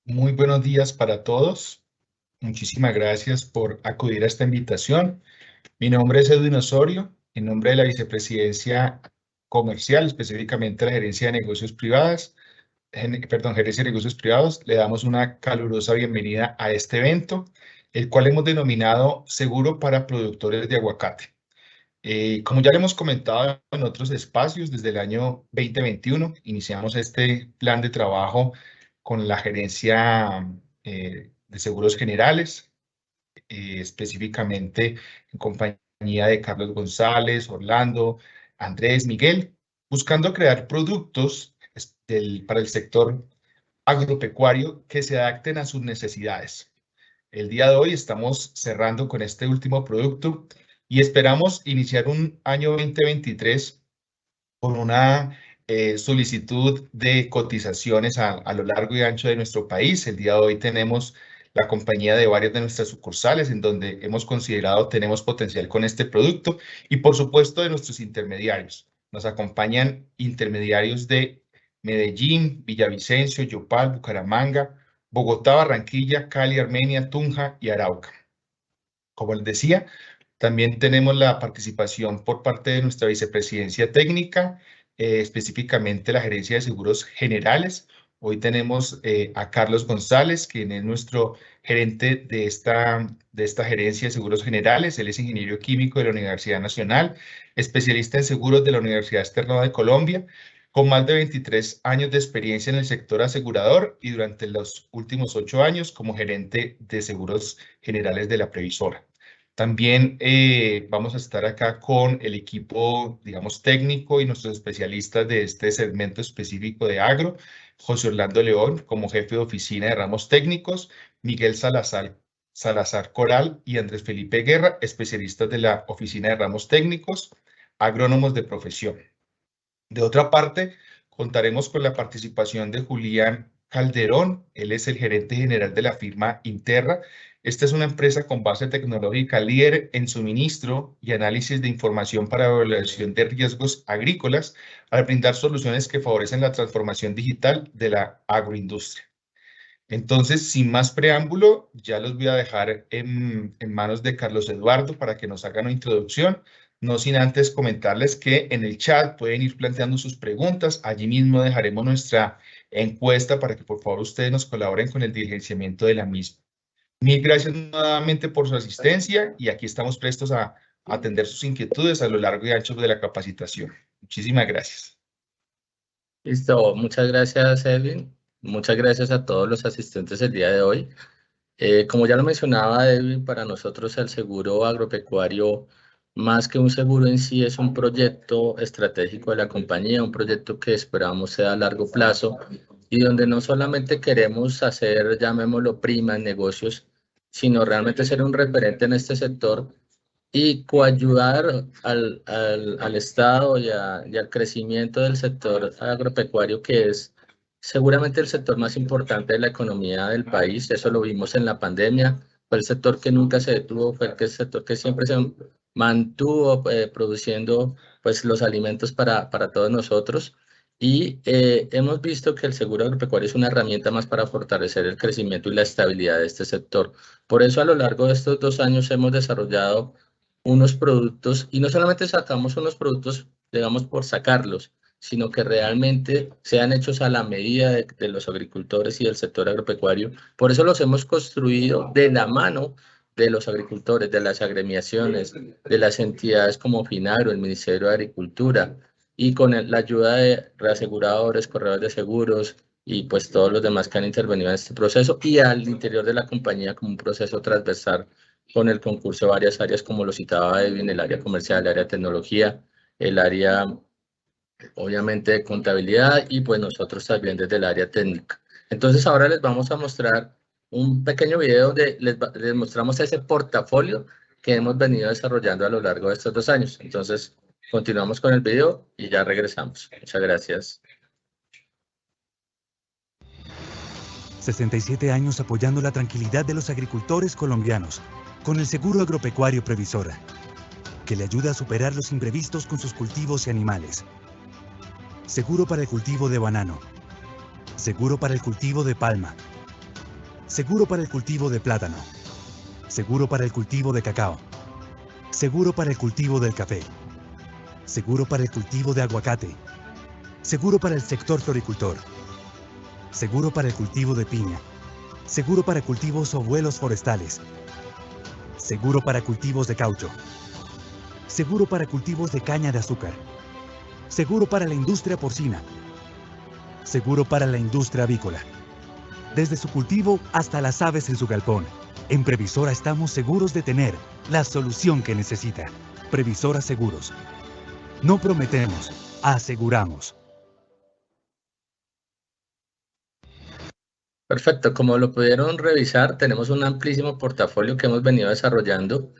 Muy buenos días para todos. Muchísimas gracias por acudir a esta invitación. Mi nombre es Edwin Osorio, en nombre de la Vicepresidencia Comercial, específicamente la Gerencia de Negocios Privadas, Gerencia de Negocios Privados, le damos una calurosa bienvenida a este evento, el cual hemos denominado Seguro para Productores de Aguacate. Como ya le hemos comentado en otros espacios, desde el año 2021 iniciamos este plan de trabajo con la Gerencia de Seguros Generales, específicamente en compañía de Carlos González, Orlando, Andrés, Miguel, buscando crear productos para el sector agropecuario que se adapten a sus necesidades. El día de hoy estamos cerrando con este último producto y esperamos iniciar un año 2023 con una solicitud de cotizaciones a lo largo y ancho de nuestro país. El día de hoy tenemos la compañía de varias de nuestras sucursales en donde hemos considerado tenemos potencial con este producto y por supuesto de nuestros intermediarios. Nos acompañan intermediarios de Medellín, Villavicencio, Yopal, Bucaramanga, Bogotá, Barranquilla, Cali, Armenia, Tunja y Arauca. Como les decía, también tenemos la participación por parte de nuestra vicepresidencia técnica, específicamente la Gerencia de Seguros Generales. Hoy tenemos a Carlos González, quien es nuestro gerente de esta Gerencia de Seguros Generales. Él es ingeniero químico de la Universidad Nacional, especialista en seguros de la Universidad Externada de Colombia, con más de 23 años de experiencia en el sector asegurador y durante los últimos 8 años como gerente de seguros generales de la Previsora. También vamos a estar acá con el equipo, digamos, técnico y nuestros especialistas de este segmento específico de agro, José Orlando León como jefe de oficina de ramos técnicos, Miguel Salazar Coral y Andrés Felipe Guerra, especialistas de la oficina de ramos técnicos, agrónomos de profesión. De otra parte, contaremos con la participación de Julián Calderón. Él es el gerente general de la firma Interra. Esta es una empresa con base tecnológica líder en suministro y análisis de información para evaluación de riesgos agrícolas al brindar soluciones que favorecen la transformación digital de la agroindustria. Entonces, sin más preámbulo, ya los voy a dejar en manos de Carlos Eduardo para que nos hagan una introducción. No sin antes comentarles que en el chat pueden ir planteando sus preguntas. Allí mismo dejaremos nuestra encuesta para que por favor ustedes nos colaboren con el diligenciamiento de la misma. Mil gracias nuevamente por su asistencia y aquí estamos prestos a atender sus inquietudes a lo largo y ancho de la capacitación. Muchísimas gracias. Listo, muchas gracias, Edwin. Muchas gracias a todos los asistentes el día de hoy. Como ya lo mencionaba Edwin, para nosotros el seguro agropecuario, más que un seguro en sí, es un proyecto estratégico de la compañía, un proyecto que esperamos sea a largo plazo y donde no solamente queremos hacer, llamémoslo prima en negocios, sino realmente ser un referente en este sector y coayudar al Estado y al crecimiento del sector agropecuario, que es seguramente el sector más importante de la economía del país. Eso lo vimos en la pandemia. Fue el sector que nunca se detuvo, fue el sector que siempre se mantuvo produciendo pues, los alimentos para todos nosotros. Y hemos visto que el seguro agropecuario es una herramienta más para fortalecer el crecimiento y la estabilidad de este sector. Por eso, a lo largo de estos 2 años hemos desarrollado unos productos, y no solamente sacamos unos productos, digamos, por sacarlos, sino que realmente sean hechos a la medida de los agricultores y del sector agropecuario. Por eso los hemos construido de la mano de los agricultores, de las agremiaciones, de las entidades como Finagro, el Ministerio de Agricultura, y con la ayuda de reaseguradores, corredores de seguros, y pues todos los demás que han intervenido en este proceso, y al interior de la compañía como un proceso transversal con el concurso de varias áreas, como lo citaba Edwin, el área comercial, el área de tecnología, el área, obviamente, de contabilidad y pues nosotros también desde el área técnica. Entonces ahora les vamos a mostrar un pequeño video donde les mostramos ese portafolio que hemos venido desarrollando a lo largo de estos 2 años. Entonces continuamos con el video y ya regresamos. Muchas gracias. 67 años apoyando la tranquilidad de los agricultores colombianos con el seguro agropecuario Previsora, que le ayuda a superar los imprevistos con sus cultivos y animales. Seguro para el cultivo de banano, seguro para el cultivo de palma, Seguro para el cultivo de plátano. Seguro para el cultivo de cacao. Seguro para el cultivo del café. Seguro para el cultivo de aguacate. Seguro para el sector floricultor. Seguro para el cultivo de piña. Seguro para cultivos o vuelos forestales. Seguro para cultivos de caucho. Seguro para cultivos de caña de azúcar. Seguro para la industria porcina. Seguro para la industria avícola. Desde su cultivo hasta las aves en su galpón. En Previsora estamos seguros de tener la solución que necesita. Previsora Seguros. No prometemos, aseguramos. Perfecto, como lo pudieron revisar, tenemos un amplísimo portafolio que hemos venido desarrollando,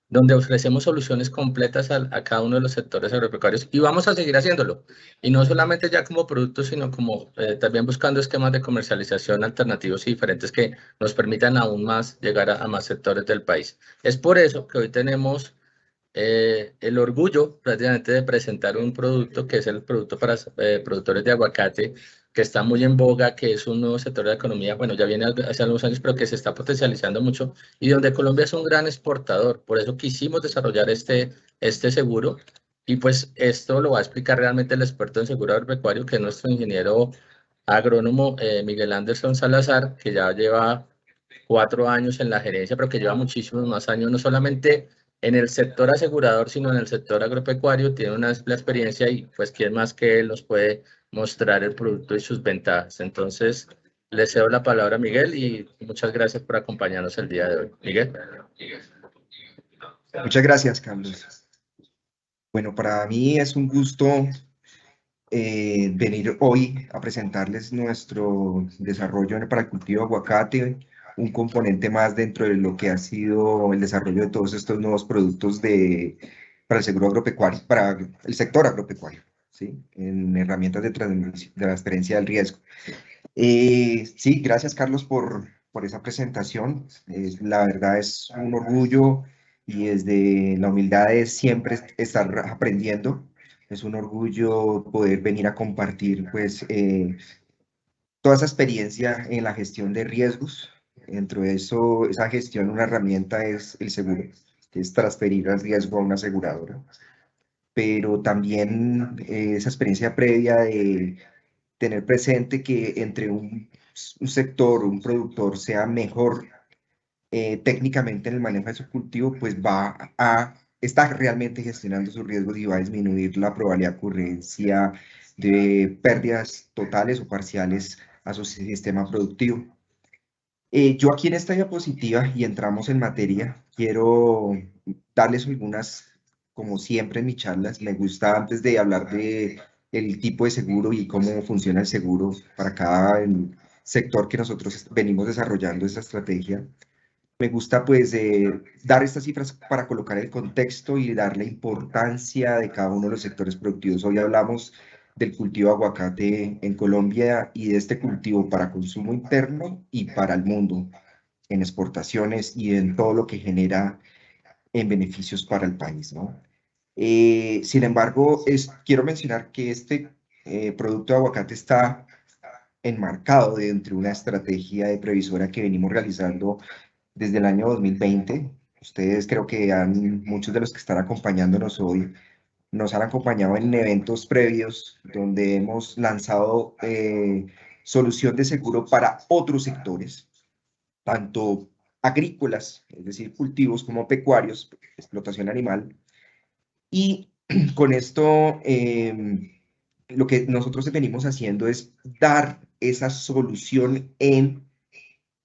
donde ofrecemos soluciones completas a cada uno de los sectores agropecuarios y vamos a seguir haciéndolo. Y no solamente ya como producto, sino como también buscando esquemas de comercialización alternativos y diferentes que nos permitan aún más llegar a más sectores del país. Es por eso que hoy tenemos el orgullo prácticamente de presentar un producto que es el producto para productores de aguacate, que está muy en boga, que es un nuevo sector de la economía, bueno, ya viene hace algunos años, pero que se está potencializando mucho y donde Colombia es un gran exportador. Por eso quisimos desarrollar este seguro y pues esto lo va a explicar realmente el experto en seguro agropecuario, que es nuestro ingeniero agrónomo Miguel Anderson Salazar, que ya lleva 4 años en la gerencia, pero que lleva muchísimos más años, no solamente en el sector asegurador, sino en el sector agropecuario, tiene una amplia experiencia y pues quién más que él nos puede mostrar el producto y sus ventajas. Entonces, le cedo la palabra a Miguel y muchas gracias por acompañarnos el día de hoy. Miguel. Muchas gracias, Carlos. Bueno, para mí es un gusto venir hoy a presentarles nuestro desarrollo para el cultivo de aguacate, un componente más dentro de lo que ha sido el desarrollo de todos estos nuevos productos para el seguro agropecuario, para el sector agropecuario, ¿sí? En herramientas de transferencia del riesgo. Sí, gracias, Carlos, por esa presentación. La verdad es un orgullo y desde la humildad de siempre estar aprendiendo. Es un orgullo poder venir a compartir, pues, toda esa experiencia en la gestión de riesgos. Dentro de eso, esa gestión, una herramienta es el seguro, que es transferir el riesgo a una aseguradora. Pero también esa experiencia previa de tener presente que entre un sector, un productor sea mejor técnicamente en el manejo de su cultivo, pues está realmente gestionando sus riesgos y va a disminuir la probabilidad de ocurrencia de pérdidas totales o parciales a su sistema productivo. Yo aquí en esta diapositiva, y entramos en materia, quiero darles algunas, como siempre en mis charlas, me gusta antes de hablar de el tipo de seguro y cómo funciona el seguro para cada sector que nosotros venimos desarrollando esta estrategia. Me gusta pues dar estas cifras para colocar el contexto y dar la importancia de cada uno de los sectores productivos. Hoy hablamos del cultivo de aguacate en Colombia y de este cultivo para consumo interno y para el mundo, en exportaciones y en todo lo que genera en beneficios para el país, ¿no? Sin embargo, quiero mencionar que este producto de aguacate está enmarcado dentro de una estrategia de previsora que venimos realizando desde el año 2020. Ustedes creo que muchos de los que están acompañándonos hoy nos han acompañado en eventos previos donde hemos lanzado solución de seguro para otros sectores, tanto agrícolas, es decir, cultivos, como pecuarios, explotación animal. Y con esto lo que nosotros venimos haciendo es dar esa solución en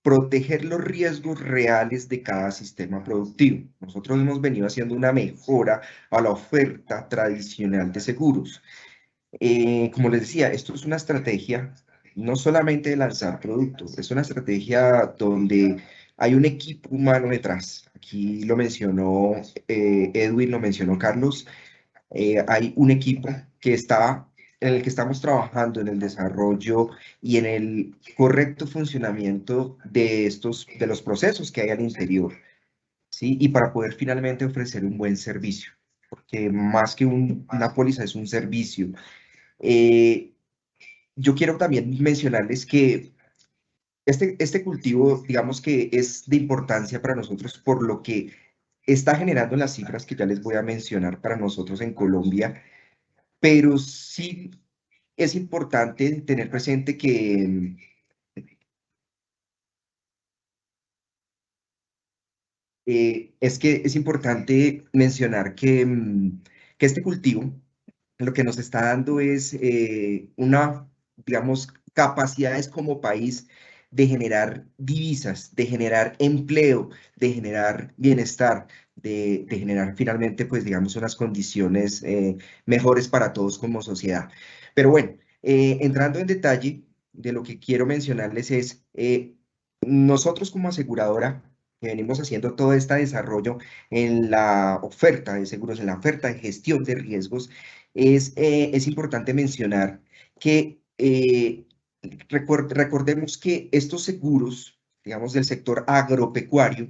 proteger los riesgos reales de cada sistema productivo. Nosotros hemos venido haciendo una mejora a la oferta tradicional de seguros. Como les decía, esto es una estrategia no solamente de lanzar productos, es una estrategia donde hay un equipo humano detrás. Aquí lo mencionó Edwin, lo mencionó Carlos. Hay un equipo en el que estamos trabajando en el desarrollo y en el correcto funcionamiento de los procesos que hay al interior, ¿sí? Y para poder finalmente ofrecer un buen servicio, porque más que una póliza es un servicio. Yo quiero también mencionarles que Este cultivo, digamos que es de importancia para nosotros por lo que está generando las cifras que ya les voy a mencionar para nosotros en Colombia, pero sí es importante tener presente que es importante mencionar que este cultivo lo que nos está dando es una, digamos, capacidades como país de generar divisas, de generar empleo, de generar bienestar, de generar finalmente, pues, digamos, unas condiciones mejores para todos como sociedad. Pero bueno, entrando en detalle de lo que quiero mencionarles es, nosotros como aseguradora, que venimos haciendo todo este desarrollo en la oferta de seguros, en la oferta de gestión de riesgos, es importante mencionar que recordemos que estos seguros, digamos, del sector agropecuario,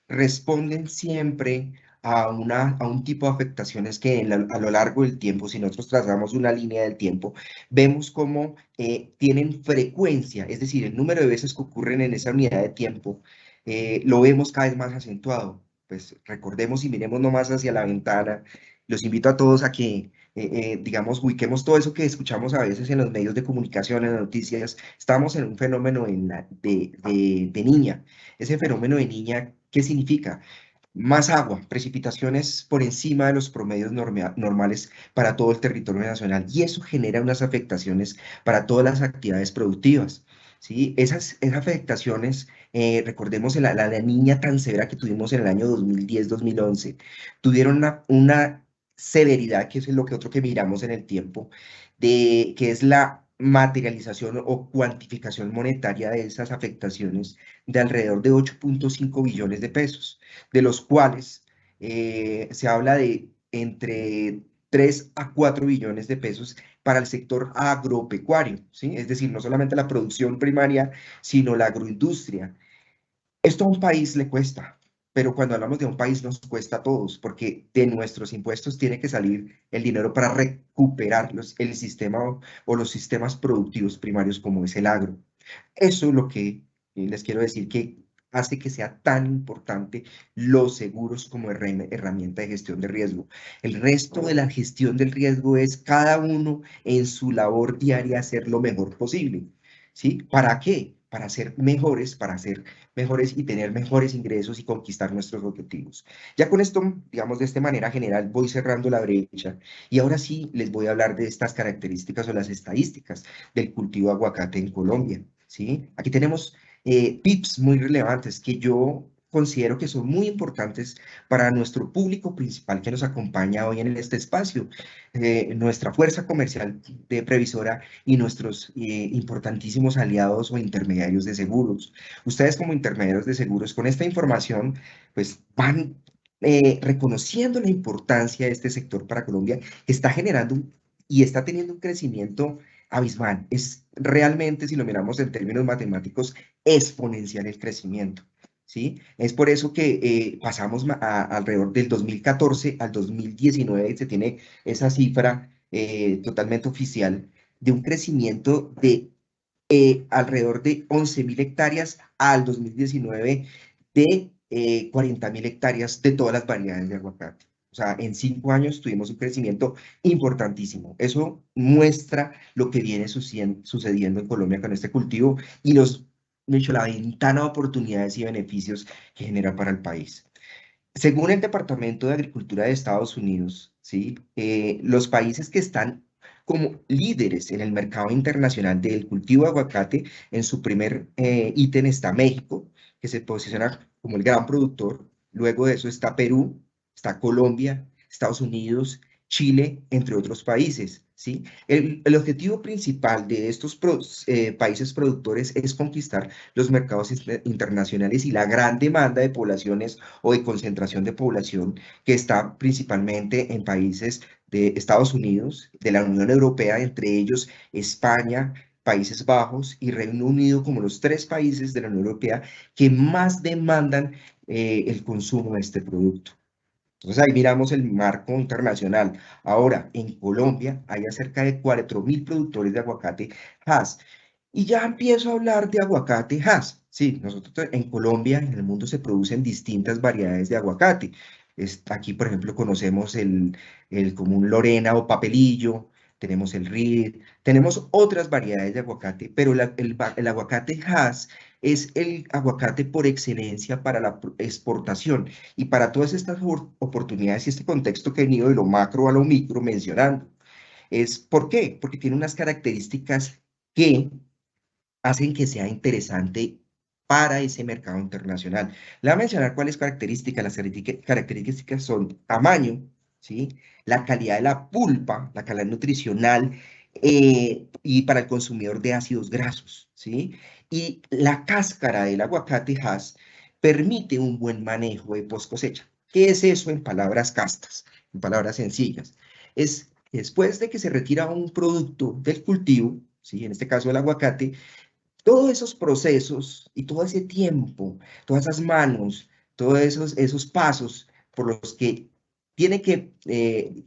responden siempre a un tipo de afectaciones que a lo largo del tiempo, si nosotros trazamos una línea del tiempo, vemos cómo tienen frecuencia, es decir, el número de veces que ocurren en esa unidad de tiempo, lo vemos cada vez más acentuado. Pues recordemos y miremos nomás hacia la ventana. Los invito a todos a que, digamos, ubiquemos todo eso que escuchamos a veces en los medios de comunicación, en las noticias. Estamos en un fenómeno de niña. Ese fenómeno de niña, ¿qué significa? Más agua, precipitaciones por encima de los promedios normales para todo el territorio nacional, y eso genera unas afectaciones para todas las actividades productivas. ¿Sí? Esas afectaciones, recordemos la niña tan severa que tuvimos en el año 2010-2011, tuvieron una severidad, que es lo que otro que miramos en el tiempo, que es la materialización o cuantificación monetaria de esas afectaciones de alrededor de 8.5 billones de pesos, de los cuales se habla de entre 3 a 4 billones de pesos para el sector agropecuario, ¿sí? Es decir, no solamente la producción primaria, sino la agroindustria. Esto a un país le cuesta, pero cuando hablamos de un país nos cuesta a todos, porque de nuestros impuestos tiene que salir el dinero para recuperar el sistema o los sistemas productivos primarios como es el agro. Eso es lo que les quiero decir que hace que sea tan importante los seguros como herramienta de gestión de riesgo. El resto de la gestión del riesgo es cada uno en su labor diaria hacer lo mejor posible. ¿Sí? ¿Para qué? Para ser mejores y tener mejores ingresos y conquistar nuestros objetivos. Ya con esto, digamos, de esta manera general, voy cerrando la brecha y ahora sí les voy a hablar de estas características o las estadísticas del cultivo de aguacate en Colombia. ¿Sí? Aquí tenemos tips muy relevantes que yo considero que son muy importantes para nuestro público principal que nos acompaña hoy en este espacio, nuestra fuerza comercial de Previsora y nuestros importantísimos aliados o intermediarios de seguros. Ustedes como intermediarios de seguros, con esta información, pues van reconociendo la importancia de este sector para Colombia, que está generando y está teniendo un crecimiento abismal. Es realmente, si lo miramos en términos matemáticos, exponencial el crecimiento. ¿Sí? Es por eso que pasamos alrededor del 2014 al 2019, se tiene esa cifra totalmente oficial de un crecimiento de alrededor de 11.000 hectáreas al 2019 de 40.000 hectáreas de todas las variedades de aguacate. O sea, en 5 años tuvimos un crecimiento importantísimo. Eso muestra lo que viene sucediendo en Colombia con este cultivo y de hecho, la ventana de oportunidades y beneficios que genera para el país. Según el Departamento de Agricultura de Estados Unidos, ¿sí? Los países que están como líderes en el mercado internacional del cultivo de aguacate, en su primer ítem está México, que se posiciona como el gran productor. Luego de eso está Perú, está Colombia, Estados Unidos, Chile, entre otros países. ¿Sí? El objetivo principal de estos países productores es conquistar los mercados internacionales y la gran demanda de poblaciones o de concentración de población que está principalmente en países de Estados Unidos, de la Unión Europea, entre ellos España, Países Bajos y Reino Unido, como los 3 países de la Unión Europea que más demandan el consumo de este producto. Entonces ahí miramos el marco internacional. Ahora, en Colombia hay cerca de 4.000 productores de aguacate Hass. Y ya empiezo a hablar de aguacate Hass. Sí, nosotros en Colombia, en el mundo se producen distintas variedades de aguacate. Aquí, por ejemplo, conocemos el común Lorena o papelillo, tenemos el Reed, tenemos otras variedades de aguacate, pero el aguacate Hass es el aguacate por excelencia para la exportación y para todas estas oportunidades y este contexto que he venido de lo macro a lo micro mencionando. ¿Por qué? Porque tiene unas características que hacen que sea interesante para ese mercado internacional. Le voy a mencionar cuáles características. Las características son tamaño, ¿sí? La calidad de la pulpa, la calidad nutricional y para el consumidor de ácidos grasos, ¿sí? Y la cáscara del aguacate Hass permite un buen manejo de post cosecha. ¿Qué es eso en palabras castas, en palabras sencillas? Es después de que se retira un producto del cultivo, ¿sí? En este caso el aguacate, todos esos procesos y todo ese tiempo, todas esas manos, todos esos pasos por los que tiene que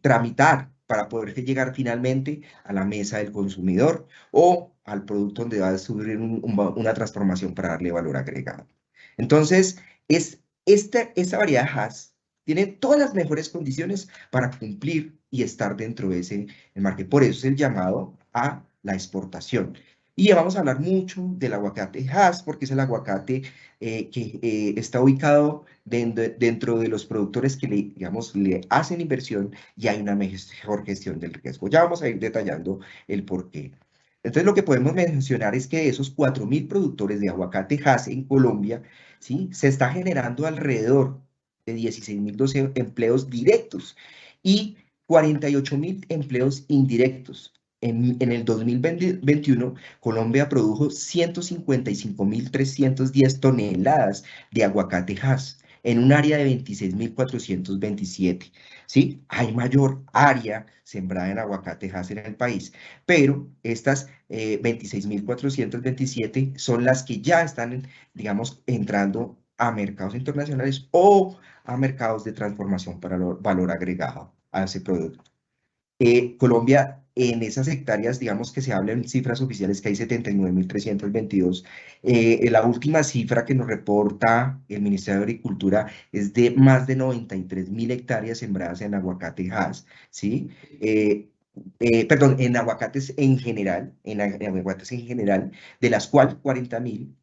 tramitar para poder llegar finalmente a la mesa del consumidor o al producto donde va a sufrir una transformación para darle valor agregado. Entonces, esta variedad Hass tiene todas las mejores condiciones para cumplir y estar dentro de ese marco. Por eso es el llamado a la exportación. Y vamos a hablar mucho del aguacate Hass, porque es el aguacate que está ubicado dentro de los productores que digamos, le hacen inversión y hay una mejor gestión del riesgo. Ya vamos a ir detallando el porqué. Entonces, lo que podemos mencionar es que de esos 4.000 productores de aguacate Hass en Colombia, ¿sí? Se está generando alrededor de 16.012 empleos directos y 48.000 empleos indirectos. En el 2021, Colombia produjo 155.310 toneladas de aguacate Hass en un área de 26.427. ¿Sí? Hay mayor área sembrada en aguacate Hass en el país, pero estas 26.427 son las que ya están, digamos, entrando a mercados internacionales o a mercados de transformación para valor agregado a ese producto. Colombia, en esas hectáreas, digamos que se habla en cifras oficiales que hay 79.322. La última cifra que nos reporta el Ministerio de Agricultura es de más de 93.000 hectáreas sembradas en aguacate Hass, ¿sí? Perdón, en aguacates en general, de las cuales 40.000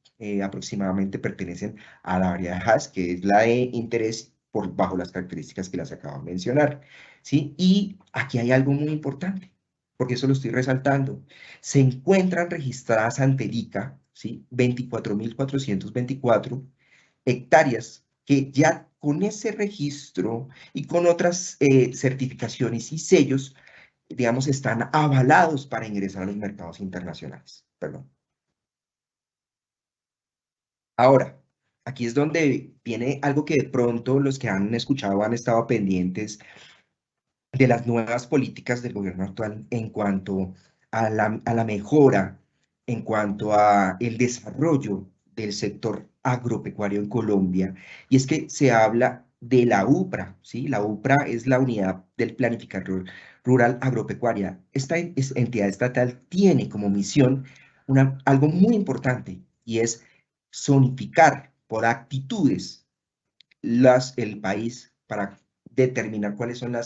aproximadamente pertenecen a la variedad Hass, que es la de interés bajo las características que las acabo de mencionar. ¿Sí? Y aquí hay algo muy importante, porque eso lo estoy resaltando. Se encuentran registradas ante el ICA, ¿sí? 24.424 hectáreas que ya con ese registro y con otras certificaciones y sellos, digamos, están avalados para ingresar a los mercados internacionales. Perdón. Ahora, aquí es donde viene algo que de pronto los que han escuchado han estado pendientes de las nuevas políticas del gobierno actual en cuanto a la mejora, en cuanto a el desarrollo del sector agropecuario en Colombia. Y es que se habla de la UPRA, ¿sí? La UPRA es la Unidad del Planificador Rural Agropecuaria. Esta entidad estatal tiene como misión algo muy importante y es zonificar por actitudes el país para determinar cuáles son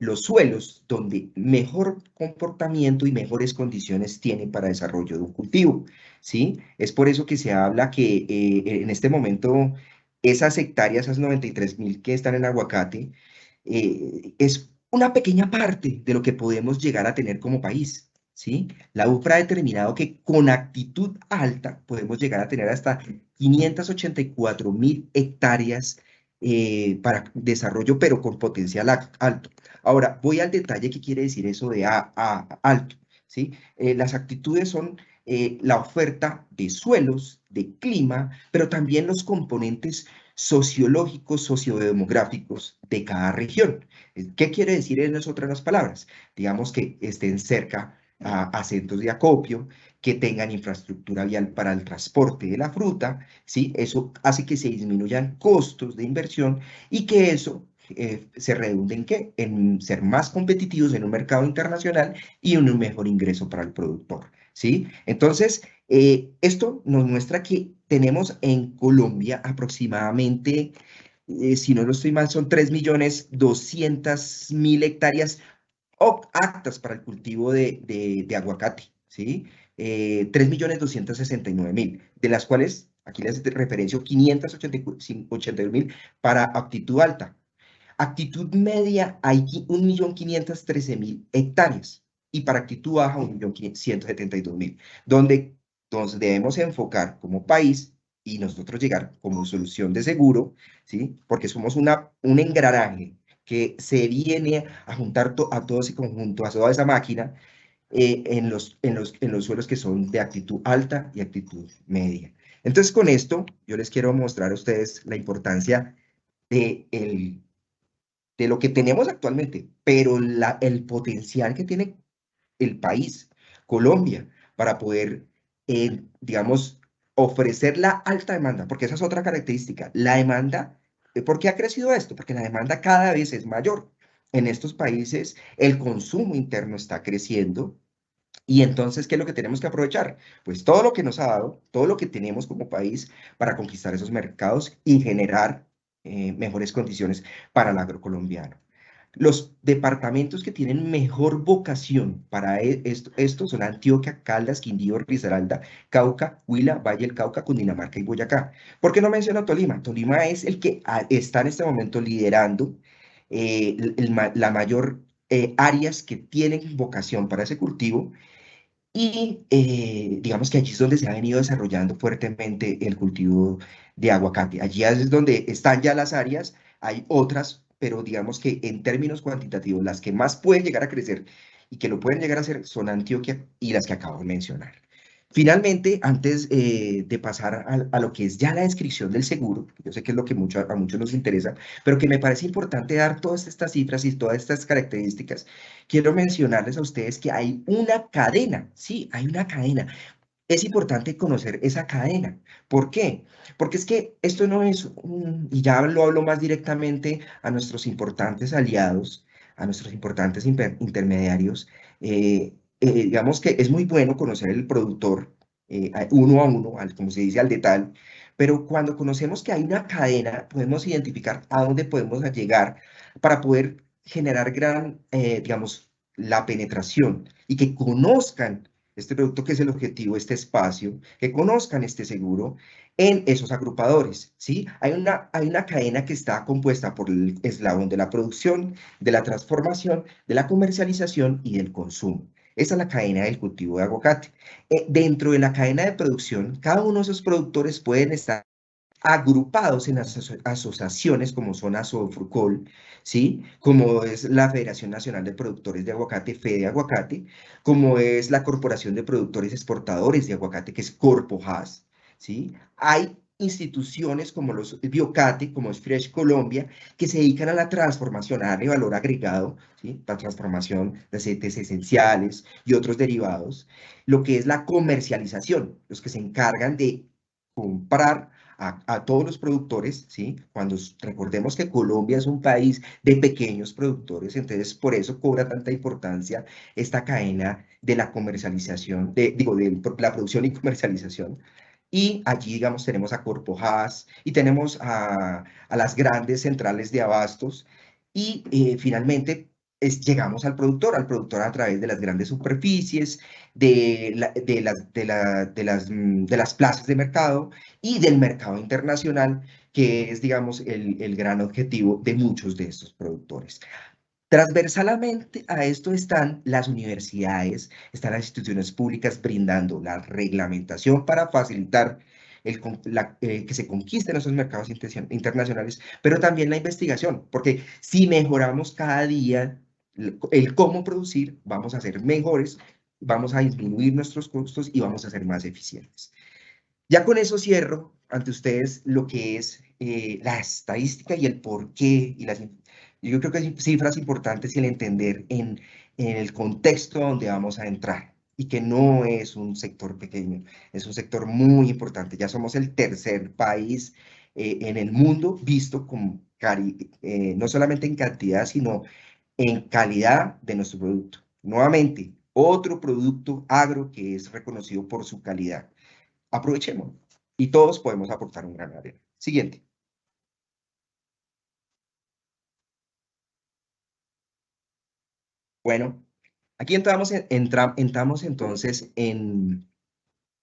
los suelos donde mejor comportamiento y mejores condiciones tiene para desarrollo de un cultivo, ¿sí? Es por eso que se habla que en este momento esas hectáreas, esas 93.000 que están en aguacate, es una pequeña parte de lo que podemos llegar a tener como país, ¿sí? La UPRA ha determinado que con actitud alta podemos llegar a tener hasta 584.000 hectáreas para desarrollo, pero con potencial alto. Ahora, voy al detalle que quiere decir eso de alto, ¿sí? Las actitudes son la oferta de suelos, de clima, pero también los componentes sociológicos, sociodemográficos de cada región. ¿Qué quiere decir en otras palabras? Digamos que estén cerca a centros de acopio, que tengan infraestructura vial para el transporte de la fruta, ¿sí? Eso hace que se disminuyan costos de inversión y que eso se redunde en qué? En ser más competitivos en un mercado internacional y en un mejor ingreso para el productor, ¿sí? Entonces, Esto nos muestra que tenemos en Colombia aproximadamente, si no lo estoy mal, son 3.200.000 hectáreas aptas para el cultivo de aguacate, ¿sí? 3.269.000, de las cuales, aquí les referencio 581.000 para aptitud alta. Actitud media hay 1.513.000 hectáreas y para actitud baja 1.172.000, donde nos debemos enfocar como país y nosotros llegar como solución de seguro, ¿sí? Porque somos un engranaje que se viene a juntar a todo ese conjunto, a toda esa máquina, en los suelos que son de actitud alta y actitud media. Entonces, con esto, yo les quiero mostrar a ustedes la importancia de lo que tenemos actualmente, pero el potencial que tiene el país, Colombia, para poder, digamos, ofrecer la alta demanda, porque esa es otra característica. La demanda, ¿por qué ha crecido esto? Porque la demanda cada vez es mayor. En estos países el consumo interno está creciendo. Y entonces, ¿qué es lo que tenemos que aprovechar? Pues todo lo que nos ha dado, todo lo que tenemos como país para conquistar esos mercados y generar mejores condiciones para el agrocolombiano. Los departamentos que tienen mejor vocación para esto son Antioquia, Caldas, Quindío, Risaralda, Cauca, Huila, Valle del Cauca, Cundinamarca y Boyacá. ¿Por qué no menciono Tolima? Tolima es el que está en este momento liderando la mayor áreas que tienen vocación para ese cultivo y digamos que allí es donde se ha venido desarrollando fuertemente el cultivo de aguacate. Allí es donde están ya las áreas, hay otras, pero digamos que en términos cuantitativos, las que más pueden llegar a crecer y que lo pueden llegar a hacer son Antioquia y las que acabo de mencionar. Finalmente, antes de pasar a lo que es ya la descripción del seguro, yo sé que es lo que a muchos nos interesa, pero que me parece importante dar todas estas cifras y todas estas características, quiero mencionarles a ustedes que hay una cadena, sí, hay una cadena. Es importante conocer esa cadena. ¿Por qué? Porque es que esto no es y ya lo hablo más directamente a nuestros importantes aliados, a nuestros importantes intermediarios. Digamos que es muy bueno conocer el productor uno a uno, como se dice, al detalle, pero cuando conocemos que hay una cadena, podemos identificar a dónde podemos llegar para poder generar digamos, la penetración y que conozcan este producto que es el objetivo, este espacio, que conozcan este seguro en esos agrupadores, ¿sí? Hay una cadena que está compuesta por el eslabón de la producción, de la transformación, de la comercialización y del consumo. Esa es la cadena del cultivo de aguacate. Dentro de la cadena de producción, cada uno de esos productores pueden estar agrupados en asociaciones como son Asofrucol, ¿sí? Como es la Federación Nacional de Productores de Aguacate, Fede Aguacate, como es la Corporación de Productores Exportadores de Aguacate, que es Corpojas, ¿sí? Hay instituciones como los Biocate, como es Fresh Colombia, que se dedican a la transformación, a darle valor agregado, ¿sí? La transformación de aceites esenciales y otros derivados, lo que es la comercialización, los que se encargan de comprar a todos los productores, ¿sí? Cuando recordemos que Colombia es un país de pequeños productores, entonces por eso cobra tanta importancia esta cadena de la comercialización, de la producción y comercialización. Y allí, digamos, tenemos a Corpojas y tenemos a las grandes centrales de abastos y finalmente llegamos al productor a través de las grandes superficies, de las plazas de mercado y del mercado internacional, que es, digamos, el gran objetivo de muchos de estos productores. Transversalmente a esto están las universidades, están las instituciones públicas brindando la reglamentación para facilitar que se conquisten esos mercados internacionales, pero también la investigación, porque si mejoramos cada día el cómo producir, vamos a ser mejores, vamos a disminuir nuestros costos y vamos a ser más eficientes. Ya con eso cierro ante ustedes lo que es la estadística y el porqué y yo creo que hay cifras importantes y el entender en el contexto donde vamos a entrar y que no es un sector pequeño, es un sector muy importante. Ya somos el tercer país en el mundo visto no solamente en cantidad, sino en calidad de nuestro producto. Nuevamente, otro producto agro que es reconocido por su calidad. Aprovechemos y todos podemos aportar un gran arena. Siguiente. Bueno, aquí entramos entonces en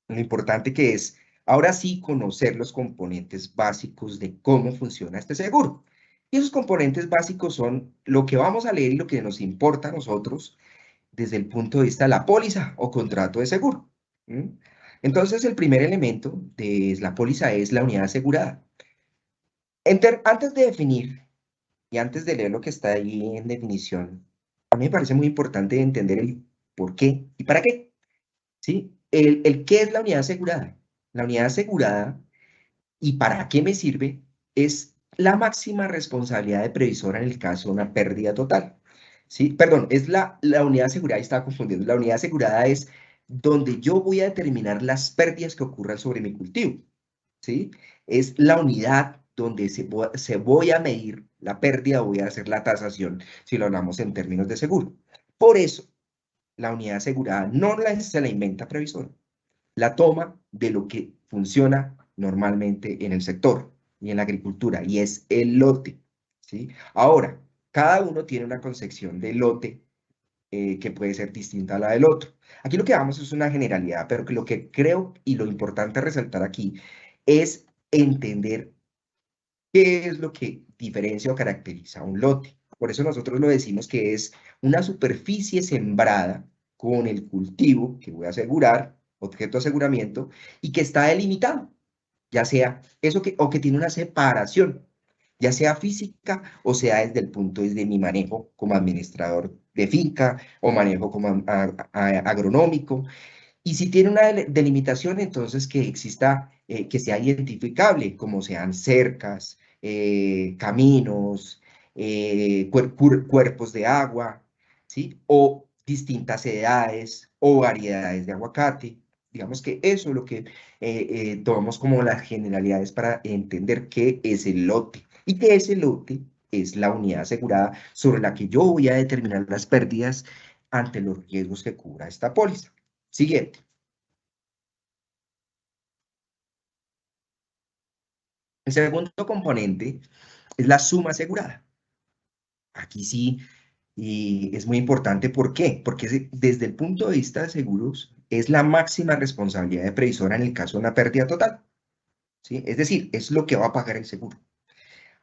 lo importante que es, ahora sí, conocer los componentes básicos de cómo funciona este seguro. Y esos componentes básicos son lo que vamos a leer y lo que nos importa a nosotros desde el punto de vista de la póliza o contrato de seguro. ¿Mm? Entonces, el primer elemento de la póliza es la unidad asegurada. Antes de definir y antes de leer lo que está ahí en definición, a mí me parece muy importante entender el por qué y para qué. ¿Sí? El qué es la unidad asegurada. La unidad asegurada y para qué me sirve es la máxima responsabilidad de previsora en el caso de una pérdida total. ¿Sí? Perdón, es la unidad asegurada, estaba confundiendo. La unidad asegurada es donde yo voy a determinar las pérdidas que ocurran sobre mi cultivo. ¿Sí? Es la unidad donde se voy a medir la pérdida, voy a hacer la tasación, si lo hablamos en términos de seguro. Por eso, la unidad asegurada no se la inventa previsora, la toma de lo que funciona normalmente en el sector y en la agricultura, y es el lote, ¿sí? Ahora, cada uno tiene una concepción de lote que puede ser distinta a la del otro. Aquí lo que vamos es una generalidad, pero que lo que creo y lo importante resaltar aquí es entender qué es lo que diferencia o caracteriza un lote. Por eso nosotros lo decimos que es una superficie sembrada con el cultivo que voy a asegurar, objeto de aseguramiento, y que está delimitado, ya sea eso o que tiene una separación, ya sea física o sea desde el punto de mi manejo como administrador de finca o manejo como agronómico. Y si tiene una delimitación, entonces que exista, que sea identificable, como sean cercas, caminos, cuerpos de agua, ¿sí? O distintas edades o variedades de aguacate. Digamos que eso es lo que tomamos como las generalidades para entender qué es el lote. Y que ese lote es la unidad asegurada sobre la que yo voy a determinar las pérdidas ante los riesgos que cubra esta póliza. Siguiente. El segundo componente es la suma asegurada. Aquí sí, y es muy importante. ¿Por qué? Porque desde el punto de vista de seguros, es la máxima responsabilidad de previsora en el caso de una pérdida total. ¿Sí? Es decir, es lo que va a pagar el seguro.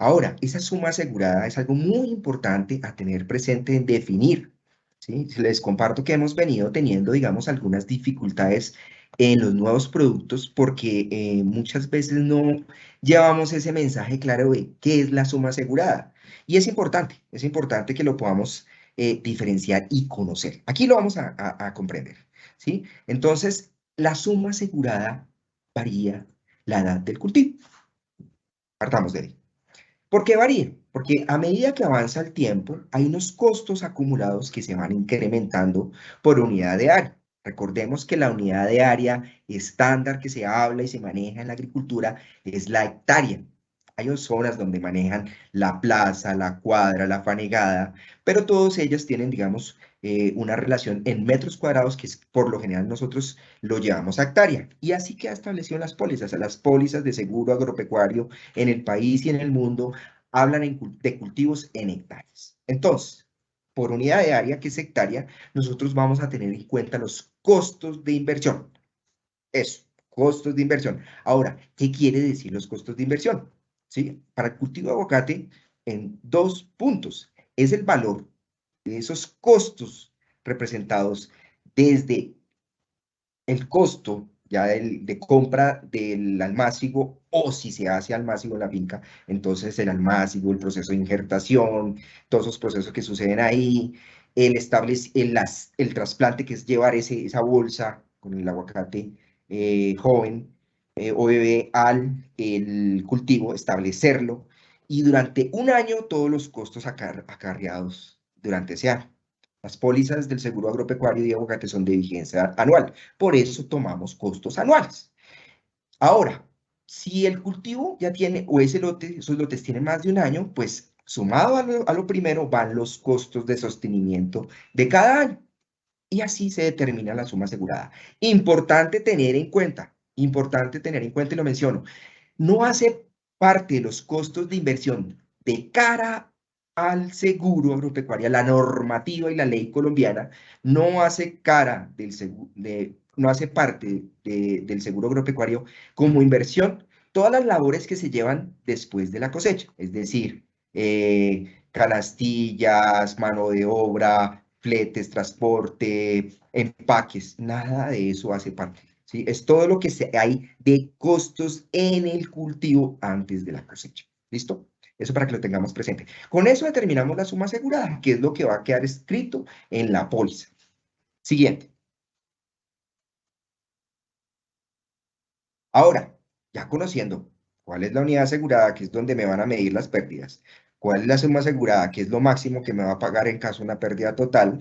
Ahora, esa suma asegurada es algo muy importante a tener presente en definir. ¿Sí? Les comparto que hemos venido teniendo, digamos, algunas dificultades en los nuevos productos porque muchas veces no llevamos ese mensaje claro de qué es la suma asegurada. Y es importante que lo podamos diferenciar y conocer. Aquí lo vamos a comprender. ¿Sí? Entonces, la suma asegurada varía la edad del cultivo. Partamos de ahí. ¿Por qué varía? Porque a medida que avanza el tiempo, hay unos costos acumulados que se van incrementando por unidad de área. Recordemos que la unidad de área estándar que se habla y se maneja en la agricultura es la hectárea. Hay zonas donde manejan la plaza, la cuadra, la fanegada, pero todas ellas tienen, digamos, una relación en metros cuadrados que por lo general nosotros lo llevamos a hectárea. Y así queda establecido en las pólizas de seguro agropecuario en el país y en el mundo hablan de cultivos en hectáreas. Entonces, por unidad de área, que es hectárea, nosotros vamos a tener en cuenta los costos de inversión. Eso, costos de inversión. Ahora, ¿qué quiere decir los costos de inversión? ¿Sí? Para el cultivo de aguacate, en 2 puntos, es el valor de esos costos representados desde el costo ya de compra del almácigo, o si se hace almácigo en la finca, entonces el almácigo, el proceso de injertación, todos esos procesos que suceden ahí, el trasplante, que es llevar esa bolsa con el aguacate joven o bebé el cultivo, establecerlo, y durante un año todos los costos acarreados durante ese año. Las pólizas del seguro agropecuario y aguacate son de vigencia anual. Por eso tomamos costos anuales. Ahora, si el cultivo ya tiene, o esos lotes tienen más de un año, pues sumado a lo primero van los costos de sostenimiento de cada año. y así se determina la suma asegurada. Importante tener en cuenta, y lo menciono, no hace parte de los costos de inversión de cara al seguro agropecuario, la normativa y la ley colombiana no hace no hace parte del seguro agropecuario como inversión todas las labores que se llevan después de la cosecha, es decir, canastillas, mano de obra, fletes, transporte, empaques, nada de eso hace parte. ¿Sí? Es todo lo que hay de costos en el cultivo antes de la cosecha. ¿Listo? Eso para que lo tengamos presente. Con eso determinamos la suma asegurada, que es lo que va a quedar escrito en la póliza. Siguiente. Ahora, ya conociendo cuál es la unidad asegurada, que es donde me van a medir las pérdidas, cuál es la suma asegurada, que es lo máximo que me va a pagar en caso de una pérdida total,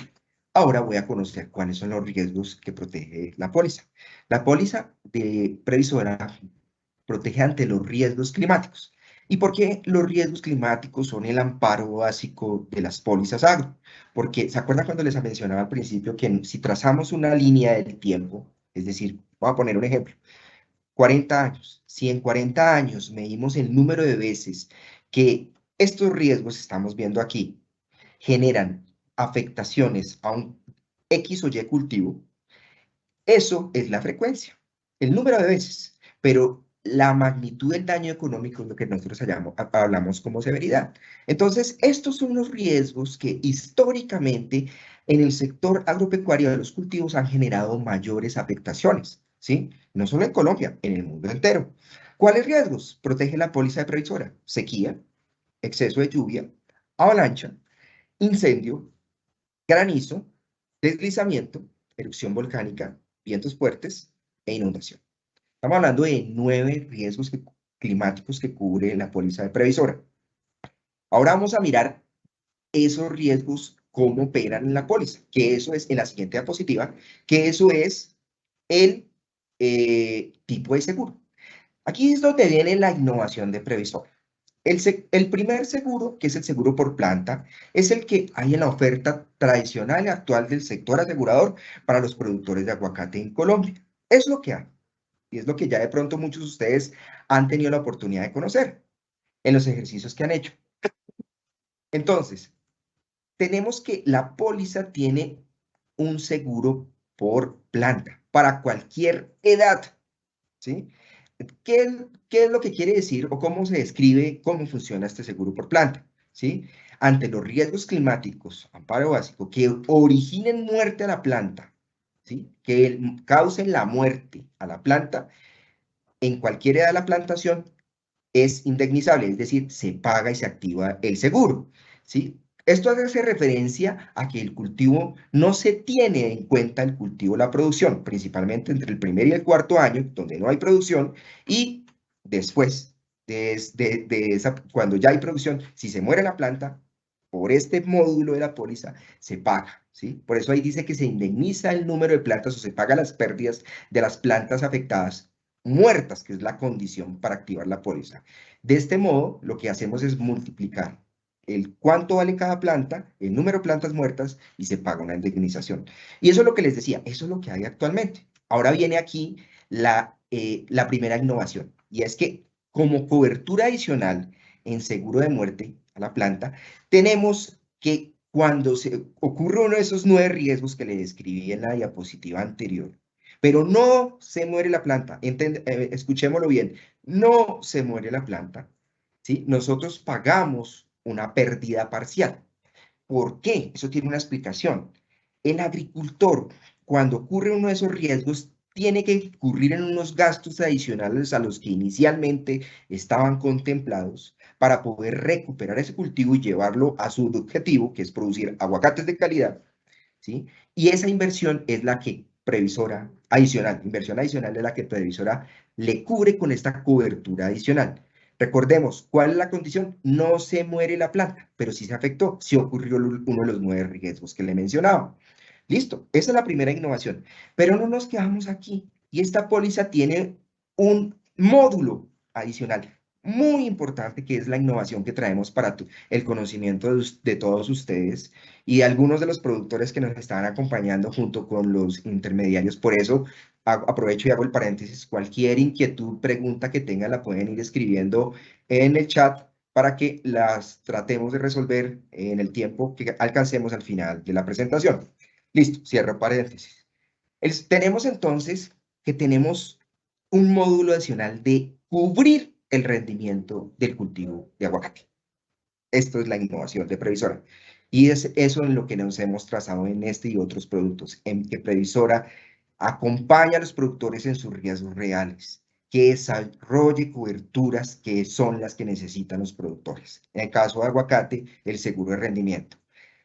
ahora voy a conocer cuáles son los riesgos que protege la póliza. La póliza de previsora protege ante los riesgos climáticos. ¿Y por qué los riesgos climáticos son el amparo básico de las pólizas agro? Porque, ¿se acuerdan cuando les mencionaba al principio que si trazamos una línea del tiempo, es decir, voy a poner un ejemplo, 40 años, si en 40 años medimos el número de veces que estos riesgos, estamos viendo aquí, generan afectaciones a un X o Y cultivo, eso es la frecuencia, el número de veces, pero la magnitud del daño económico es lo que nosotros hablamos como severidad. Entonces, estos son los riesgos que históricamente en el sector agropecuario de los cultivos han generado mayores afectaciones, ¿sí? No solo en Colombia, en el mundo entero. ¿Cuáles riesgos protege la póliza de previsora? Sequía, exceso de lluvia, avalancha, incendio, granizo, deslizamiento, erupción volcánica, vientos fuertes e inundación. Estamos hablando de 9 riesgos climáticos que cubre la póliza de previsora. Ahora vamos a mirar esos riesgos, cómo operan en la póliza, que eso es en la siguiente diapositiva, que eso es el tipo de seguro. Aquí es donde viene la innovación de previsora. El primer seguro, que es el seguro por planta, es el que hay en la oferta tradicional y actual del sector asegurador para los productores de aguacate en Colombia. Es lo que hay. Y es lo que ya de pronto muchos de ustedes han tenido la oportunidad de conocer en los ejercicios que han hecho. Entonces, tenemos que la póliza tiene un seguro por planta para cualquier edad, ¿sí? ¿Qué es lo que quiere decir o cómo se describe cómo funciona este seguro por planta? ¿Sí? Ante los riesgos climáticos, amparo básico, que originen muerte a la planta, ¿sí? Que causen la muerte a la planta, en cualquier edad de la plantación es indemnizable, es decir, se paga y se activa el seguro, ¿sí? Esto hace referencia a que el cultivo no se tiene en cuenta el cultivo, la producción, principalmente entre el primer y el cuarto año, donde no hay producción, y después cuando ya hay producción, si se muere la planta, por este módulo de la póliza, se paga, ¿sí? Por eso ahí dice que se indemniza el número de plantas o se paga las pérdidas de las plantas afectadas muertas, que es la condición para activar la póliza. De este modo, lo que hacemos es multiplicar el cuánto vale cada planta, el número de plantas muertas y se paga una indemnización. Y eso es lo que les decía, eso es lo que hay actualmente. Ahora viene aquí la primera innovación, y es que como cobertura adicional en seguro de muerte a la planta, tenemos que cuando se ocurre uno de esos 9 riesgos que le describí en la diapositiva anterior, pero no se muere la planta, escuchémoslo bien, no se muere la planta, ¿sí? Nosotros pagamos una pérdida parcial. ¿Por qué? Eso tiene una explicación. El agricultor, cuando ocurre uno de esos riesgos, tiene que incurrir en unos gastos adicionales a los que inicialmente estaban contemplados para poder recuperar ese cultivo y llevarlo a su objetivo, que es producir aguacates de calidad, ¿sí? Y esa inversión es la que inversión adicional es la que previsora le cubre con esta cobertura adicional. Recordemos, ¿cuál es la condición? No se muere la planta, pero sí se afectó, sí ocurrió uno de los 9 riesgos que le mencionaba. Listo, esa es la primera innovación. Pero no nos quedamos aquí. Y esta póliza tiene un módulo adicional, muy importante, que es la innovación que traemos para el conocimiento de todos ustedes y algunos de los productores que nos están acompañando junto con los intermediarios. Por eso aprovecho y hago el paréntesis. Cualquier inquietud, pregunta que tengan, la pueden ir escribiendo en el chat para que las tratemos de resolver en el tiempo que alcancemos al final de la presentación. Listo, cierro paréntesis. Tenemos entonces que tenemos un módulo adicional de cubrir el rendimiento del cultivo de aguacate. Esto es la innovación de Previsora. Y es eso en lo que nos hemos trazado en este y otros productos, en que Previsora acompaña a los productores en sus riesgos reales, que desarrolle coberturas que son las que necesitan los productores. En el caso de aguacate, el seguro de rendimiento.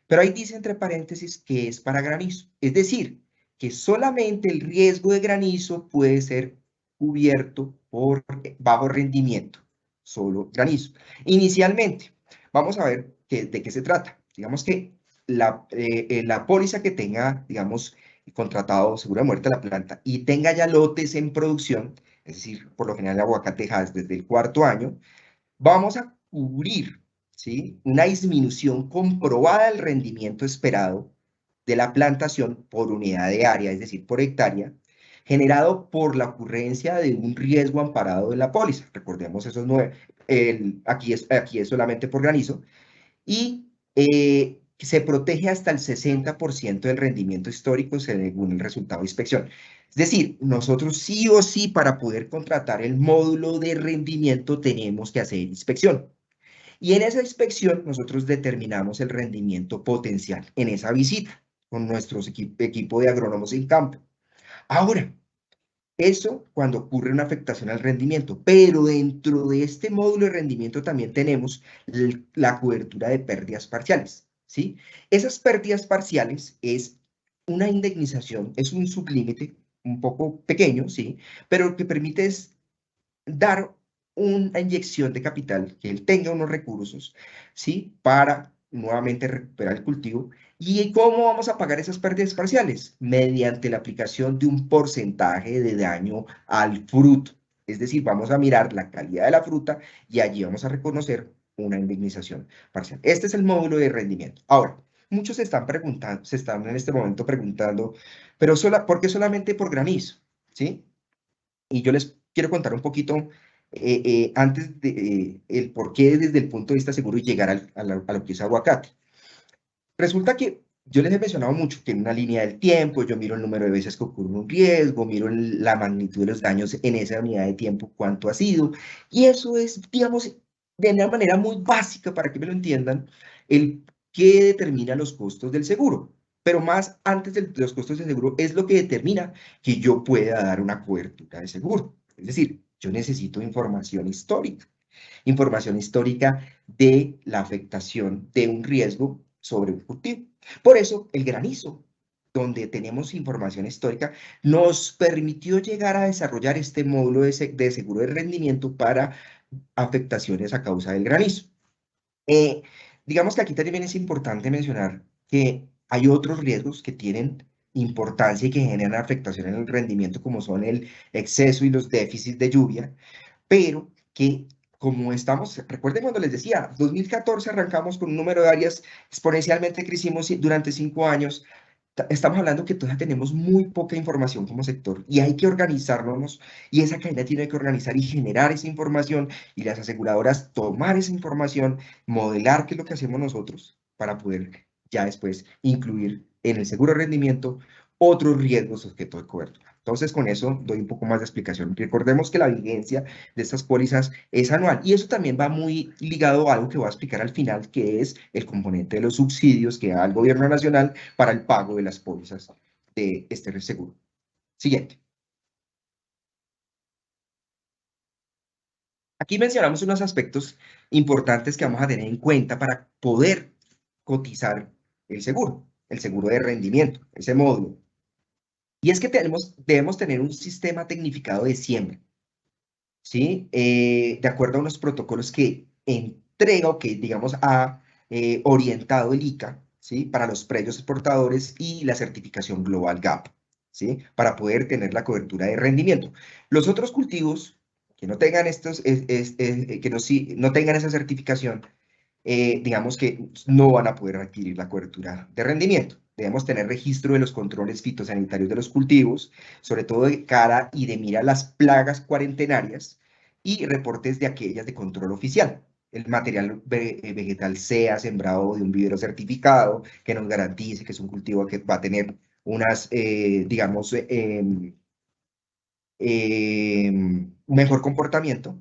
Pero ahí dice entre paréntesis que es para granizo. Es decir, que solamente el riesgo de granizo puede ser cubierto por bajo rendimiento, solo granizo. Inicialmente, vamos a ver de qué se trata. Digamos que la póliza que tenga, digamos, contratado seguro de muerte de la planta y tenga ya lotes en producción, es decir, por lo general el aguacate desde el 4º año, vamos a cubrir, ¿sí?, una disminución comprobada del rendimiento esperado de la plantación por unidad de área, es decir, por hectárea, generado por la ocurrencia de un riesgo amparado de la póliza. Recordemos esos 9, aquí es solamente por granizo, y se protege hasta el 60% del rendimiento histórico según el resultado de inspección. Es decir, nosotros sí o sí, para poder contratar el módulo de rendimiento, tenemos que hacer inspección. Y en esa inspección nosotros determinamos el rendimiento potencial en esa visita con nuestro equipo de agrónomos en campo. Ahora, eso cuando ocurre una afectación al rendimiento, pero dentro de este módulo de rendimiento también tenemos la cobertura de pérdidas parciales, ¿sí? Esas pérdidas parciales es una indemnización, es un sublímite un poco pequeño, ¿sí? Pero lo que permite es dar una inyección de capital, que él tenga unos recursos, ¿sí?, para nuevamente recuperar el cultivo. ¿Y cómo vamos a pagar esas pérdidas parciales? Mediante la aplicación de un porcentaje de daño al fruto. Es decir, vamos a mirar la calidad de la fruta y allí vamos a reconocer una indemnización parcial. Este es el módulo de rendimiento. Ahora, muchos se están en este momento preguntando, pero ¿por qué solamente por granizo? ¿Sí? Y yo les quiero contar un poquito antes de el por qué desde el punto de vista seguro y llegar a lo que es aguacate. Resulta que yo les he mencionado mucho que en una línea del tiempo yo miro el número de veces que ocurre un riesgo, miro la magnitud de los daños en esa unidad de tiempo, cuánto ha sido, y eso es, digamos, de una manera muy básica para que me lo entiendan, el que determina los costos del seguro. Pero más antes de los costos del seguro es lo que determina que yo pueda dar una cobertura de seguro. Es decir, yo necesito información histórica de la afectación de un riesgo sobre un cultivo. Por eso, el granizo, donde tenemos información histórica, nos permitió llegar a desarrollar este módulo de seguro de rendimiento para afectaciones a causa del granizo. Digamos que aquí también es importante mencionar que hay otros riesgos que tienen importancia y que generan afectación en el rendimiento, como son el exceso y los déficits de lluvia, pero que como recuerden cuando les decía, 2014 arrancamos con un número de áreas exponencialmente crecimos durante 5 años, estamos hablando que todavía tenemos muy poca información como sector y hay que organizarnos y esa cadena tiene que organizar y generar esa información y las aseguradoras tomar esa información, modelar qué es lo que hacemos nosotros para poder ya después incluir en el seguro de rendimiento otros riesgos sujetos de cobertura. Entonces, con eso doy un poco más de explicación. Recordemos que la vigencia de estas pólizas es anual y eso también va muy ligado a algo que voy a explicar al final, que es el componente de los subsidios que da el gobierno nacional para el pago de las pólizas de este seguro. Siguiente. Aquí mencionamos unos aspectos importantes que vamos a tener en cuenta para poder cotizar el seguro de rendimiento, ese módulo. Y es que debemos tener un sistema tecnificado de siembra, ¿sí? De acuerdo a unos protocolos que entrega o que, digamos, ha orientado el ICA, ¿sí?, para los predios exportadores y la certificación Global GAP, ¿sí?, para poder tener la cobertura de rendimiento. Los otros cultivos que no tengan no tengan esa certificación, digamos que no van a poder adquirir la cobertura de rendimiento. Debemos tener registro de los controles fitosanitarios de los cultivos, sobre todo de cara y de mira a las plagas cuarentenarias y reportes de aquellas de control oficial. El material vegetal sea sembrado de un vivero certificado que nos garantice que es un cultivo que va a tener unas, digamos, mejor comportamiento,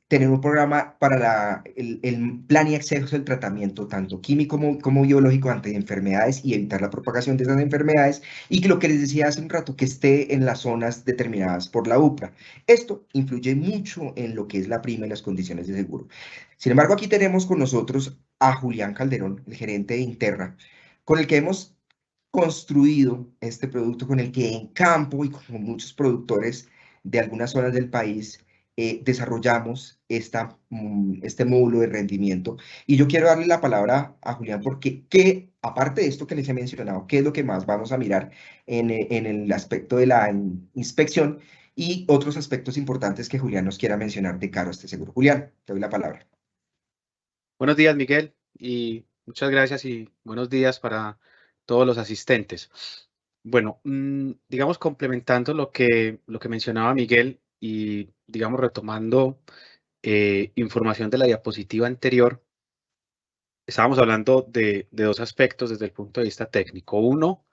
tener un programa para el plan y acceso al tratamiento, tanto químico como biológico, ante enfermedades y evitar la propagación de esas enfermedades, y que lo que les decía hace un rato, que esté en las zonas determinadas por la UPRA. Esto influye mucho en lo que es la prima y las condiciones de seguro. Sin embargo, aquí tenemos con nosotros a Julián Calderón, el gerente de Interra, con el que hemos construido este producto, con el que en campo y como muchos productores de algunas zonas del país desarrollamos este módulo de rendimiento. Y yo quiero darle la palabra a Julián porque, aparte de esto que les he mencionado, ¿qué es lo que más vamos a mirar en el aspecto de la inspección y otros aspectos importantes que Julián nos quiera mencionar de cara a este seguro? Julián, te doy la palabra. Buenos días, Miguel, y muchas gracias y buenos días para todos los asistentes. Bueno, digamos, complementando lo que mencionaba Miguel y, digamos, retomando información de la diapositiva anterior, estábamos hablando de dos aspectos desde el punto de vista técnico. Uno,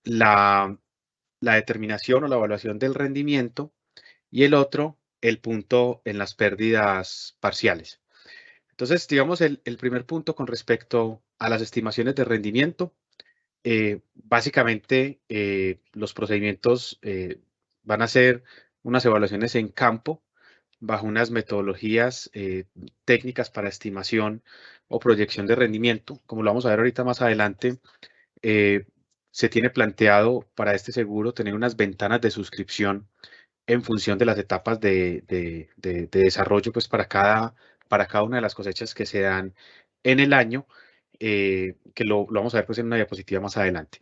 la determinación o la evaluación del rendimiento, y el otro, el punto en las pérdidas parciales. Entonces, digamos, el primer punto con respecto a las estimaciones de rendimiento, básicamente los procedimientos van a ser unas evaluaciones en campo bajo unas metodologías técnicas para estimación o proyección de rendimiento. Como lo vamos a ver ahorita más adelante, se tiene planteado para este seguro tener unas ventanas de suscripción en función de las etapas de desarrollo, pues para cada una de las cosechas que se dan en el año, que lo vamos a ver pues en una diapositiva más adelante.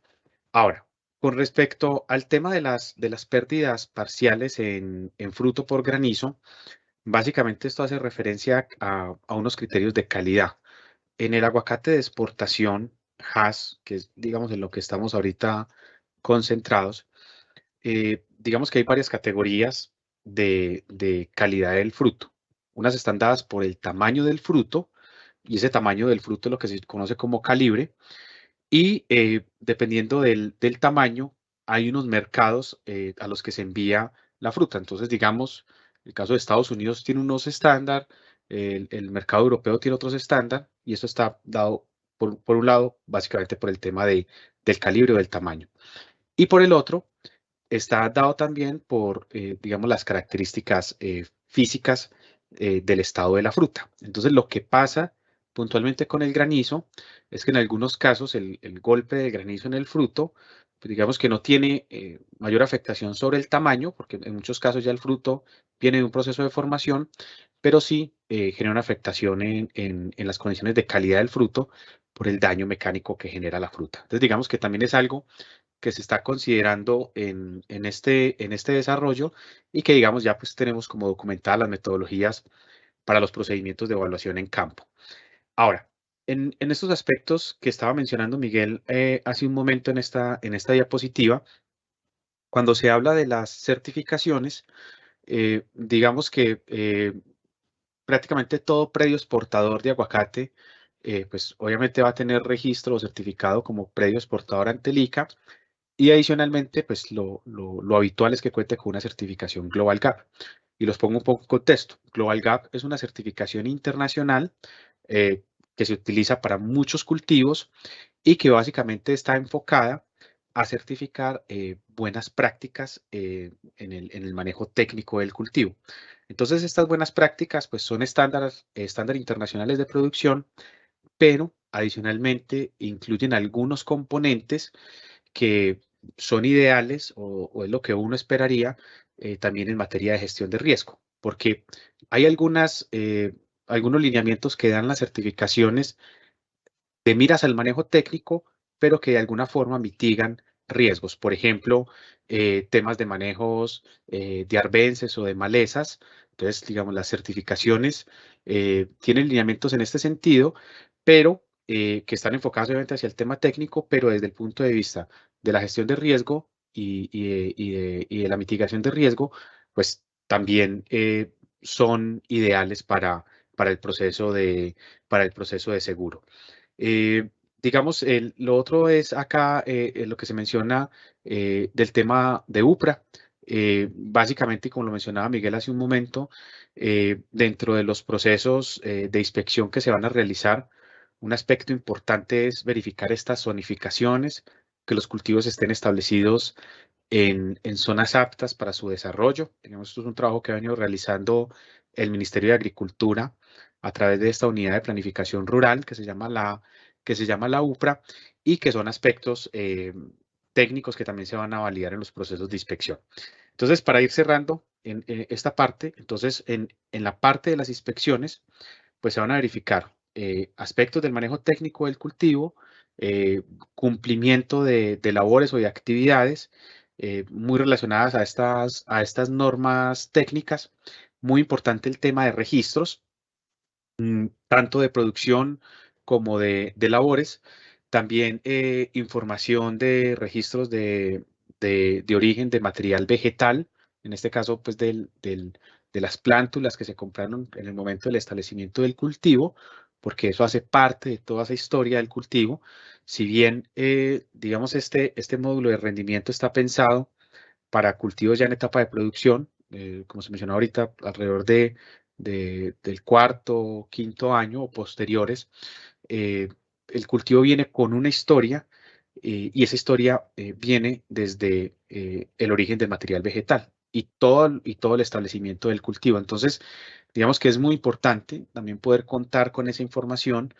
Ahora, con respecto al tema de las pérdidas parciales en fruto por granizo, básicamente esto hace referencia a unos criterios de calidad. En el aguacate de exportación, Hass, que es, digamos, en lo que estamos ahorita concentrados, digamos que hay varias categorías de calidad del fruto. Unas están dadas por el tamaño del fruto, y ese tamaño del fruto es lo que se conoce como calibre, y dependiendo del tamaño, hay unos mercados a los que se envía la fruta. Entonces, digamos, el caso de Estados Unidos tiene unos estándar, el mercado europeo tiene otros estándar, y esto está dado, por un lado, básicamente por el tema del calibre o del tamaño. Y por el otro, está dado también por, digamos, las características físicas del estado de la fruta. Entonces, lo que pasa puntualmente con el granizo es que en algunos casos el golpe del granizo en el fruto, pues, digamos que no tiene mayor afectación sobre el tamaño, porque en muchos casos ya el fruto viene de un proceso de formación, pero sí genera una afectación en las condiciones de calidad del fruto por el daño mecánico que genera la fruta. Entonces, digamos que también es algo que se está considerando en este desarrollo, y que, digamos, ya pues tenemos como documentadas las metodologías para los procedimientos de evaluación en campo. Ahora, en estos aspectos que estaba mencionando Miguel hace un momento en esta diapositiva, cuando se habla de las certificaciones, digamos que prácticamente todo predio exportador de aguacate, pues obviamente va a tener registro o certificado como predio exportador ante el ICA. Y adicionalmente, pues lo habitual es que cuente con una certificación Global Gap. Y los pongo un poco en contexto. Global Gap es una certificación internacional que se utiliza para muchos cultivos y que básicamente está enfocada a certificar buenas prácticas en el manejo técnico del cultivo. Entonces, estas buenas prácticas pues son estándares internacionales de producción, pero adicionalmente incluyen algunos componentes que son ideales o es lo que uno esperaría también en materia de gestión de riesgo, porque hay algunos lineamientos que dan las certificaciones de miras al manejo técnico, pero que de alguna forma mitigan riesgos. Por ejemplo, temas de manejos de arbences o de malezas. Entonces, digamos, las certificaciones tienen lineamientos en este sentido, pero que están enfocados obviamente hacia el tema técnico, pero desde el punto de vista de la gestión de riesgo y de la mitigación de riesgo, pues también son ideales para el proceso de seguro. Digamos, lo otro es acá lo que se menciona del tema de UPRA. Básicamente, como lo mencionaba Miguel hace un momento, dentro de los procesos de inspección que se van a realizar, un aspecto importante es verificar estas zonificaciones, que los cultivos estén establecidos en zonas aptas para su desarrollo. Esto es un trabajo que ha venido realizando el Ministerio de Agricultura a través de esta unidad de planificación rural que se llama la UPRA, y que son aspectos técnicos que también se van a validar en los procesos de inspección. Entonces, para ir cerrando en esta parte, entonces en la parte de las inspecciones, pues se van a verificar aspectos del manejo técnico del cultivo, cumplimiento de labores o de actividades muy relacionadas a estas normas técnicas. Muy importante el tema de registros, tanto de producción como de labores. También información de registros de origen de material vegetal, en este caso pues de las plántulas que se compraron en el momento del establecimiento del cultivo, porque eso hace parte de toda esa historia del cultivo. Si bien, digamos, este módulo de rendimiento está pensado para cultivos ya en etapa de producción, como se mencionó ahorita, alrededor del cuarto, quinto año o posteriores, el cultivo viene con una historia y esa historia viene desde el origen del material vegetal y todo el establecimiento del cultivo. Entonces, digamos que es muy importante también poder contar con esa información,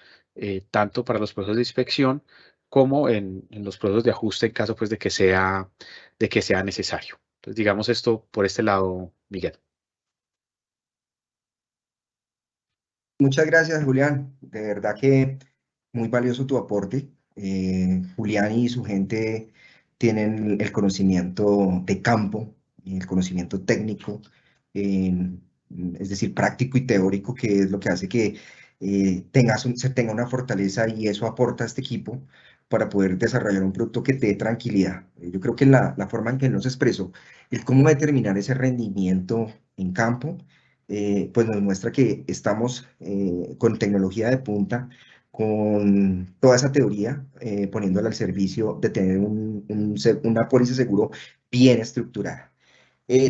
tanto para los procesos de inspección como en los procesos de ajuste en caso pues, de que sea necesario. Entonces, digamos esto por este lado, Miguel. Muchas gracias, Julián. De verdad que muy valioso tu aporte. Julián y su gente tienen el conocimiento de campo y el conocimiento técnico, es decir, práctico y teórico, que es lo que hace que se tenga una fortaleza, y eso aporta a este equipo para poder desarrollar un producto que te dé tranquilidad. Yo creo que la forma en que nos expresó el cómo determinar ese rendimiento en campo, pues nos muestra que estamos con tecnología de punta, con toda esa teoría, poniéndola al servicio de tener una póliza de seguro bien estructurada.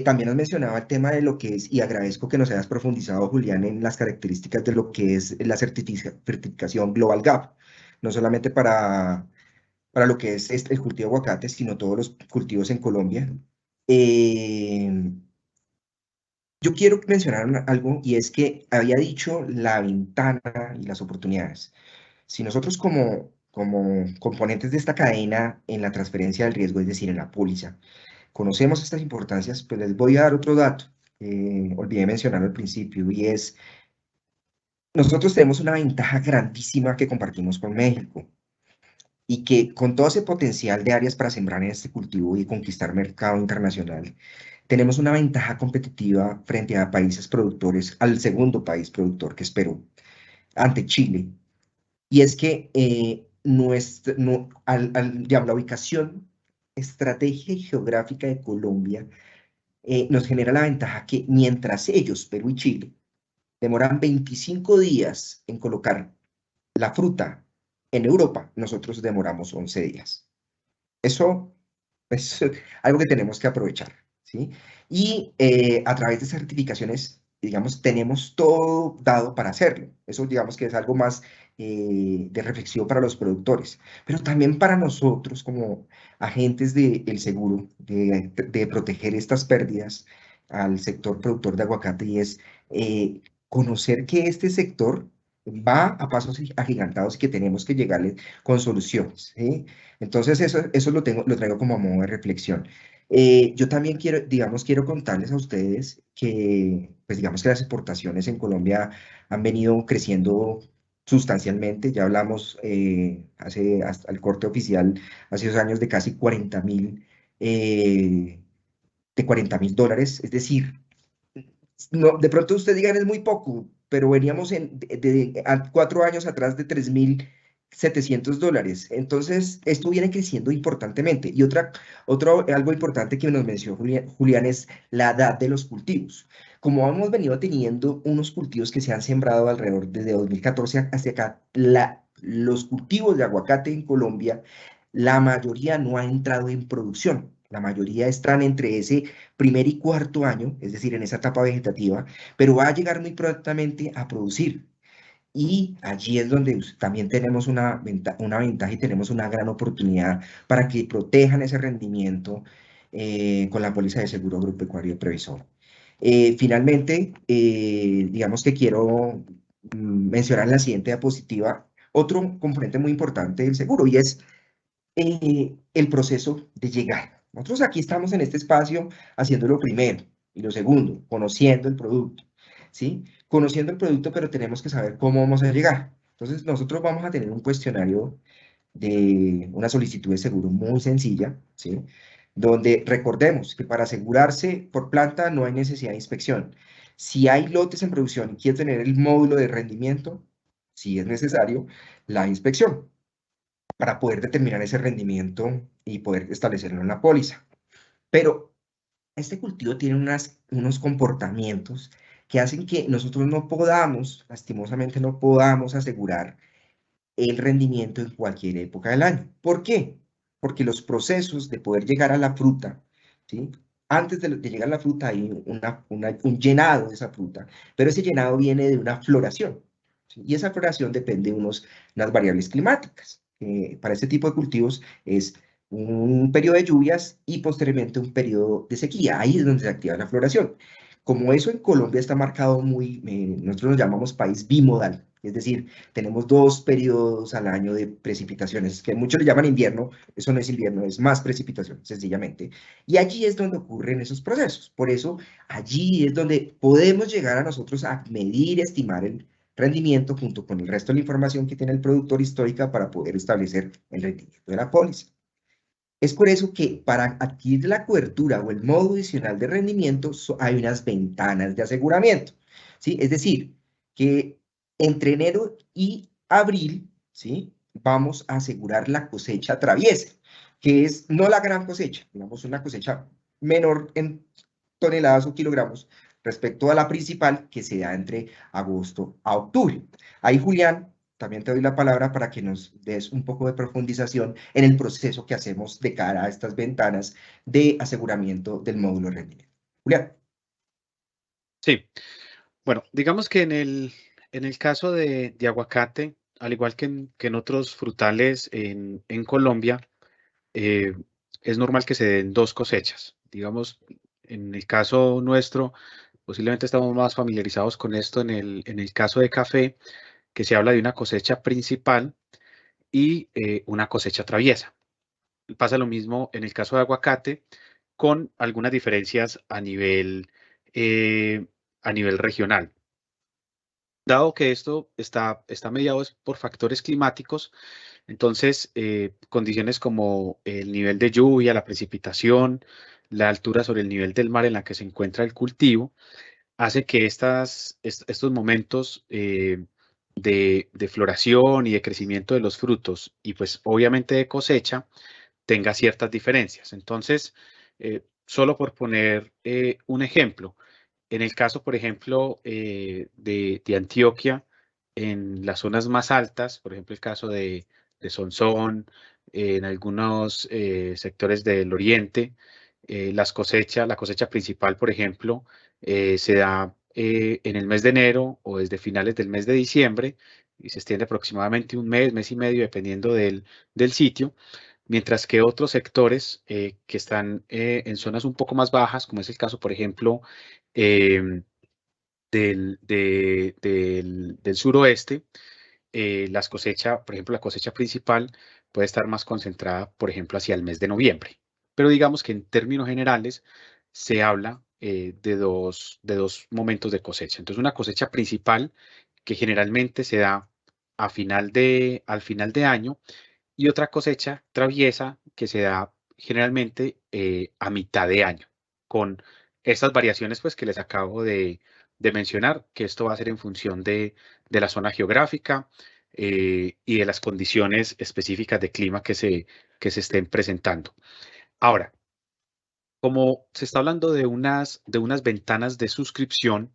También nos mencionaba el tema de lo que es, y agradezco que nos hayas profundizado, Julián, en las características de lo que es la certificación Global Gap, no solamente para lo que es el cultivo de aguacate, sino todos los cultivos en Colombia. Yo quiero mencionar algo, y es que había dicho la ventana y las oportunidades. Si nosotros como componentes de esta cadena en la transferencia del riesgo, es decir, en la póliza, conocemos estas importancias, pues les voy a dar otro dato. Olvidé mencionarlo al principio, y es, nosotros tenemos una ventaja grandísima que compartimos con México, y que con todo ese potencial de áreas para sembrar en este cultivo y conquistar mercado internacional, tenemos una ventaja competitiva frente a países productores, al segundo país productor, que es Perú, ante Chile. Y es que digamos, la ubicación estratégica y geográfica de Colombia nos genera la ventaja que mientras ellos, Perú y Chile, demoran 25 días en colocar la fruta en Europa, nosotros demoramos 11 días. Eso es algo que tenemos que aprovechar, ¿sí? Y a través de certificaciones, digamos, tenemos todo dado para hacerlo. Eso, digamos, que es algo más de reflexión para los productores, pero también para nosotros como agentes del seguro, de proteger estas pérdidas al sector productor de aguacate, y es conocer que este sector va a pasos agigantados y que tenemos que llegarle con soluciones, ¿sí? Entonces, eso lo traigo como a modo de reflexión. Yo también quiero contarles a ustedes que, pues digamos que las exportaciones en Colombia han venido creciendo sustancialmente. Ya hablamos hasta el corte oficial hace 2 años de casi 40.000 $40.000. Es decir, no, de pronto usted digan es muy poco, pero veníamos a 4 años atrás de $3.700. Entonces, esto viene creciendo importantemente. Y algo importante que nos mencionó Julián es la edad de los cultivos. Como hemos venido teniendo unos cultivos que se han sembrado alrededor desde 2014 hacia acá, los cultivos de aguacate en Colombia, la mayoría no ha entrado en producción. La mayoría están entre ese primer y cuarto año, es decir, en esa etapa vegetativa, pero va a llegar muy prontamente a producir. Y allí es donde también tenemos una ventaja y tenemos una gran oportunidad para que protejan ese rendimiento con la póliza de seguro agropecuario previsor. Finalmente, digamos que quiero mencionar en la siguiente diapositiva otro componente muy importante del seguro y es el proceso de llegar. Nosotros aquí estamos en este espacio haciendo lo primero y lo segundo, conociendo el producto, ¿sí? Conociendo el producto, pero tenemos que saber cómo vamos a llegar. Entonces, nosotros vamos a tener un cuestionario de una solicitud de seguro muy sencilla, ¿sí? Donde recordemos que para asegurarse por planta no hay necesidad de inspección. Si hay lotes en producción y quiere tener el módulo de rendimiento, si es necesario, la inspección para poder determinar ese rendimiento y poder establecerlo en la póliza. Pero este cultivo tiene unos comportamientos que hacen que nosotros no podamos, lastimosamente no podamos asegurar el rendimiento en cualquier época del año. ¿Por qué? Porque los procesos de poder llegar a la fruta, ¿sí? Antes de llegar a la fruta hay un llenado de esa fruta, pero ese llenado viene de una floración, ¿sí? Y esa floración depende de unas variables climáticas. Para este tipo de cultivos es un periodo de lluvias y posteriormente un periodo de sequía. Ahí es donde se activa la floración. Como eso en Colombia está marcado nosotros lo llamamos país bimodal, es decir, tenemos 2 periodos al año de precipitaciones, que muchos le llaman invierno, eso no es invierno, es más precipitación, sencillamente. Y allí es donde ocurren esos procesos. Por eso, allí es donde podemos llegar a nosotros a medir, estimar el rendimiento junto con el resto de la información que tiene el productor histórica para poder establecer el rendimiento de la póliza. Es por eso que para adquirir la cobertura o el modo adicional de rendimiento hay unas ventanas de aseguramiento, ¿sí? Es decir, que entre enero y abril, ¿sí? Vamos a asegurar la cosecha traviesa, que es no la gran cosecha, digamos una cosecha menor en toneladas o kilogramos respecto a la principal que se da entre agosto a octubre. Ahí, Julián, también te doy la palabra para que nos des un poco de profundización en el proceso que hacemos de cara a estas ventanas de aseguramiento del módulo de rendimiento. Julián. Sí, bueno, digamos que en el caso de aguacate, al igual que en otros frutales en Colombia, es normal que se den 2 cosechas. Digamos, en el caso nuestro, posiblemente estamos más familiarizados con esto en el caso de café, que se habla de una cosecha principal y una cosecha traviesa. Pasa lo mismo en el caso de aguacate, con algunas diferencias a nivel regional. Dado que esto está mediado por factores climáticos, entonces condiciones como el nivel de lluvia, la precipitación, la altura sobre el nivel del mar en la que se encuentra el cultivo, hace que estos momentos de floración y de crecimiento de los frutos y pues obviamente de cosecha tenga ciertas diferencias. Entonces, solo por poner un ejemplo, en el caso, por ejemplo, de Antioquia, en las zonas más altas, por ejemplo, el caso de Sonsón, en algunos sectores del oriente, la cosecha principal, por ejemplo, se da en el mes de enero o desde finales del mes de diciembre y se extiende aproximadamente un mes, mes y medio, dependiendo del sitio, mientras que otros sectores que están en zonas un poco más bajas, como es el caso, por ejemplo, em, del suroeste, por ejemplo, la cosecha principal puede estar más concentrada, por ejemplo, hacia el mes de noviembre. Pero digamos que en términos generales se habla de dos momentos de cosecha. Entonces, una cosecha principal que generalmente se da al final de año, y otra cosecha traviesa que se da generalmente a mitad de año, con estas variaciones pues, que les acabo de mencionar, que esto va a ser en función de la zona geográfica y de las condiciones específicas de clima que se estén presentando. Ahora, como se está hablando de unas ventanas de suscripción,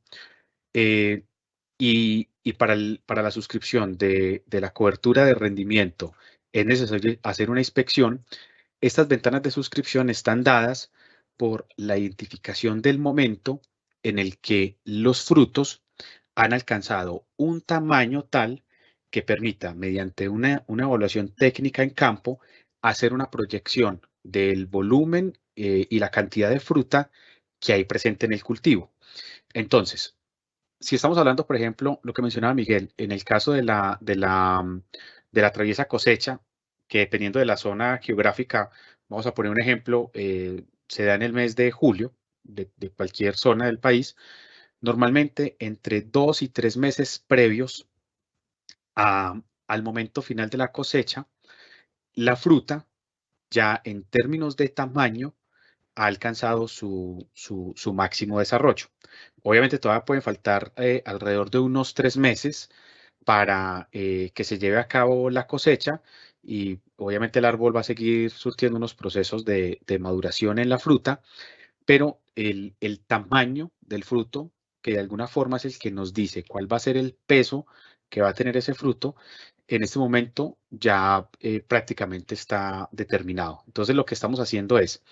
y para la suscripción de la cobertura de rendimiento es necesario hacer una inspección. Estas ventanas de suscripción están dadas por la identificación del momento en el que los frutos han alcanzado un tamaño tal que permita, mediante una evaluación técnica en campo, hacer una proyección del volumen y la cantidad de fruta que hay presente en el cultivo. Entonces, si estamos hablando, por ejemplo, lo que mencionaba Miguel, en el caso de la traviesa cosecha, que dependiendo de la zona geográfica, vamos a poner un ejemplo, se da en el mes de julio, de cualquier zona del país, normalmente entre 2 y 3 meses previos al momento final de la cosecha, la fruta ya en términos de tamaño ha alcanzado su máximo desarrollo. Obviamente todavía pueden faltar alrededor de unos 3 meses para que se lleve a cabo la cosecha, y obviamente el árbol va a seguir surtiendo unos procesos de maduración en la fruta, pero el tamaño del fruto, que de alguna forma es el que nos dice cuál va a ser el peso que va a tener ese fruto, en este momento ya prácticamente está determinado. Entonces lo que estamos haciendo es,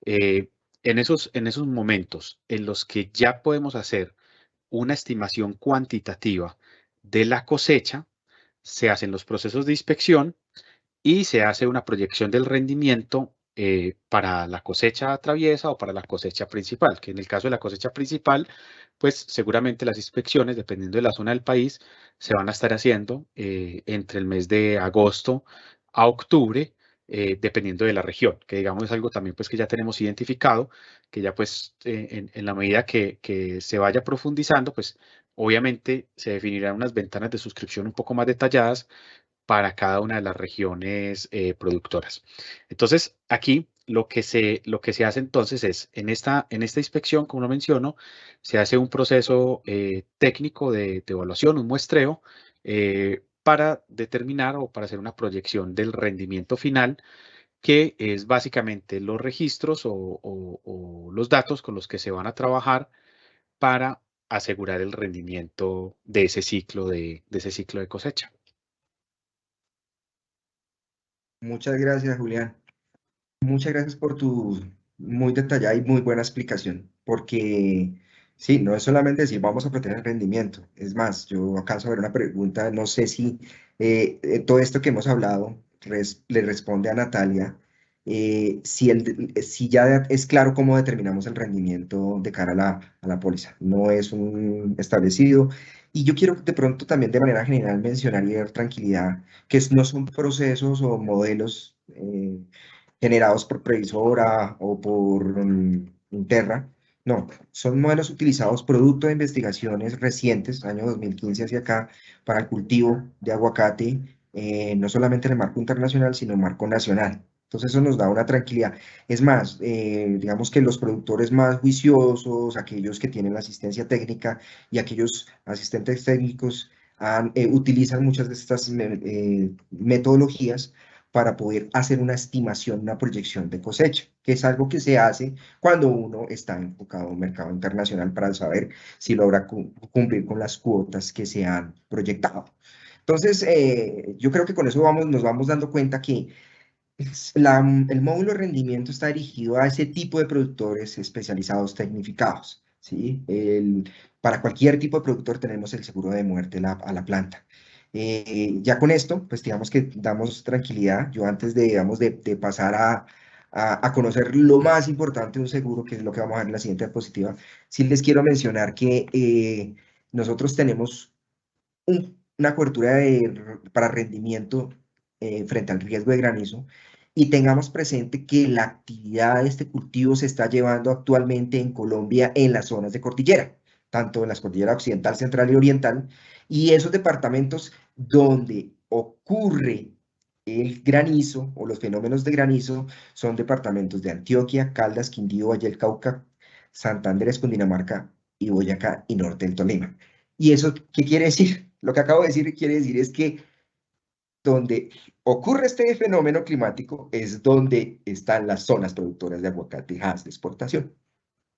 en esos momentos en los que ya podemos hacer una estimación cuantitativa de la cosecha, se hacen los procesos de inspección y se hace una proyección del rendimiento para la cosecha traviesa o para la cosecha principal, que en el caso de la cosecha principal, pues seguramente las inspecciones, dependiendo de la zona del país, se van a estar haciendo entre el mes de agosto a octubre, dependiendo de la región, que digamos es algo también pues que ya tenemos identificado, que ya pues en la medida que se vaya profundizando, pues obviamente se definirán unas ventanas de suscripción un poco más detalladas para cada una de las regiones productoras. Entonces, aquí lo que se hace entonces es, en esta inspección, como lo menciono, se hace un proceso técnico de evaluación, un muestreo, para determinar o para hacer una proyección del rendimiento final, que es básicamente los registros o los datos con los que se van a trabajar para asegurar el rendimiento de ese ciclo de cosecha. Muchas gracias, Julián. Muchas gracias por tu muy detallada y muy buena explicación, porque sí, no es solamente decir vamos a proteger el rendimiento. Es más, yo alcanzo a ver una pregunta, no sé si todo esto que hemos hablado le responde a Natalia, si ya es claro cómo determinamos el rendimiento de cara a la póliza. No es un establecido. Y yo quiero de pronto también de manera general mencionar y dar tranquilidad que no son procesos o modelos generados por Previsora o por Interra. No, son modelos utilizados producto de investigaciones recientes, año 2015 hacia acá, para el cultivo de aguacate, no solamente en el marco internacional, sino en el marco nacional. Entonces eso nos da una tranquilidad. Es más, digamos que los productores más juiciosos, aquellos que tienen la asistencia técnica y aquellos asistentes técnicos utilizan muchas de estas metodologías para poder hacer una estimación, una proyección de cosecha, que es algo que se hace cuando uno está enfocado en un mercado internacional para saber si logra cumplir con las cuotas que se han proyectado. Entonces, yo creo que con eso nos vamos dando cuenta que el módulo de rendimiento está dirigido a ese tipo de productores especializados, tecnificados, ¿sí? Para cualquier tipo de productor tenemos el seguro de muerte a la planta. Ya con esto, pues digamos que damos tranquilidad. Yo antes de, digamos, de pasar a conocer lo más importante de un seguro, que es lo que vamos a ver en la siguiente diapositiva, sí les quiero mencionar que nosotros tenemos una cobertura para rendimiento frente al riesgo de granizo, y tengamos presente que la actividad de este cultivo se está llevando actualmente en Colombia en las zonas de cordillera, tanto en las cordilleras occidental, central y oriental, y esos departamentos donde ocurre el granizo o los fenómenos de granizo son departamentos de Antioquia, Caldas, Quindío, Valle del Cauca, Santander, Cundinamarca y Boyacá y norte del Tolima. ¿Y eso qué quiere decir? Lo que acabo de decir quiere decir es que donde ocurre este fenómeno climático es donde están las zonas productoras de aguacatejas de exportación.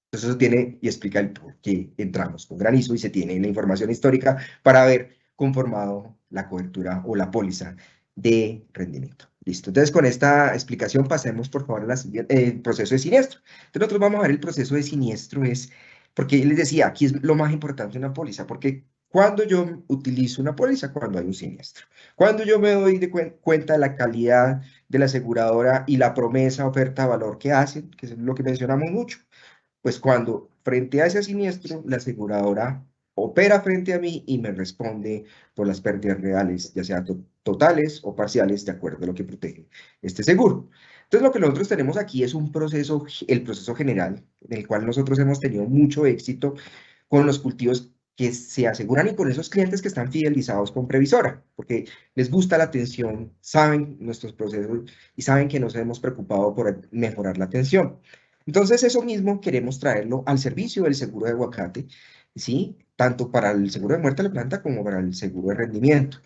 Entonces eso tiene y explica el por qué entramos con granizo y se tiene la información histórica para haber conformado la cobertura o la póliza de rendimiento. Listo. Entonces con esta explicación pasemos por favor al proceso de siniestro. Entonces nosotros vamos a ver el proceso de siniestro es, porque les decía, aquí es lo más importante de una póliza, porque cuando yo utilizo una póliza, cuando hay un siniestro. Cuando yo me doy cuenta de la calidad de la aseguradora y la promesa, oferta, valor que hacen, que es lo que mencionamos mucho, pues cuando frente a ese siniestro, la aseguradora opera frente a mí y me responde por las pérdidas reales, ya sea totales o parciales, de acuerdo a lo que protege este seguro. Entonces, lo que nosotros tenemos aquí es un proceso, el proceso general, en el cual nosotros hemos tenido mucho éxito con los cultivos que se aseguran y con esos clientes que están fidelizados con Previsora, porque les gusta la atención, saben nuestros procesos y saben que nos hemos preocupado por mejorar la atención. Entonces, eso mismo queremos traerlo al servicio del seguro de aguacate, ¿sí? Tanto para el seguro de muerte de la planta como para el seguro de rendimiento.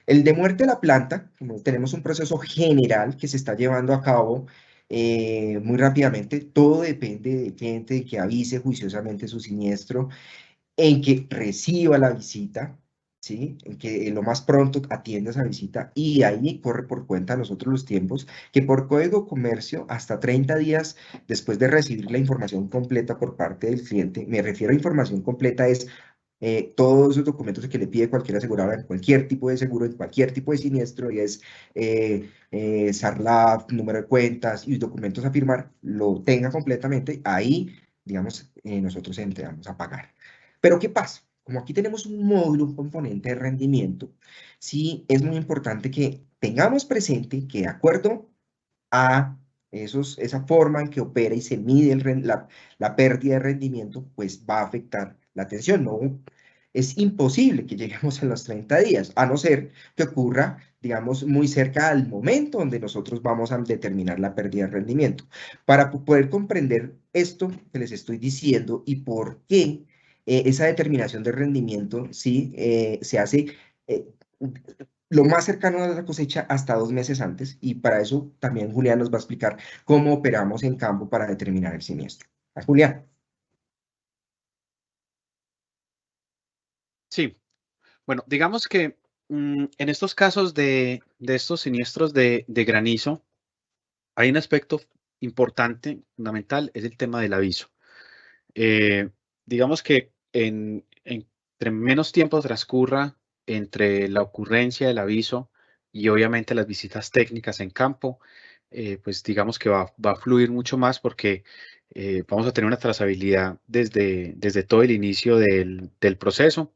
El de muerte de la planta, como tenemos un proceso general que se está llevando a cabo muy rápidamente, todo depende del cliente que avise juiciosamente su siniestro, en que reciba la visita, ¿sí? En que lo más pronto atienda esa visita y ahí corre por cuenta a nosotros los tiempos, que por código comercio hasta 30 días después de recibir la información completa por parte del cliente, me refiero a información completa es todos esos documentos que le pide cualquier aseguradora en cualquier tipo de seguro, en cualquier tipo de siniestro, y es SARLAF, número de cuentas y documentos a firmar, lo tenga completamente, ahí, digamos, nosotros entramos a pagar. Pero ¿qué pasa? Como aquí tenemos un módulo, un componente de rendimiento, sí es muy importante que tengamos presente que de acuerdo a esa forma en que opera y se mide la pérdida de rendimiento, pues va a afectar la atención. No, es imposible que lleguemos a los 30 días, a no ser que ocurra, digamos, muy cerca al momento donde nosotros vamos a determinar la pérdida de rendimiento. Para poder comprender esto que les estoy diciendo y por qué esa determinación de rendimiento sí se hace lo más cercano a la cosecha hasta 2 meses antes, y para eso también Julián nos va a explicar cómo operamos en campo para determinar el siniestro. ¿A Julián? Sí, bueno, digamos que en estos casos de estos siniestros de granizo, hay un aspecto importante, fundamental, es el tema del aviso. Digamos que entre menos tiempo transcurra entre la ocurrencia del aviso y obviamente las visitas técnicas en campo, pues digamos que va a fluir mucho más porque vamos a tener una trazabilidad desde todo el inicio del proceso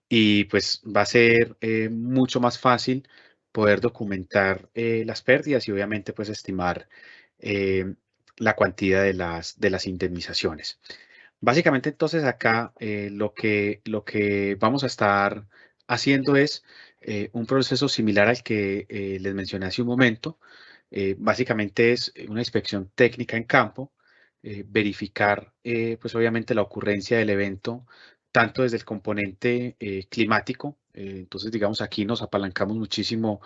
y pues va a ser mucho más fácil poder documentar las pérdidas y obviamente pues estimar eh, la cuantía de las indemnizaciones. Básicamente, entonces, acá lo que vamos a estar haciendo es un proceso similar al que les mencioné hace un momento. Básicamente es una inspección técnica en campo, verificar, pues obviamente, la ocurrencia del evento, tanto desde el componente climático. Entonces, digamos, aquí nos apalancamos muchísimo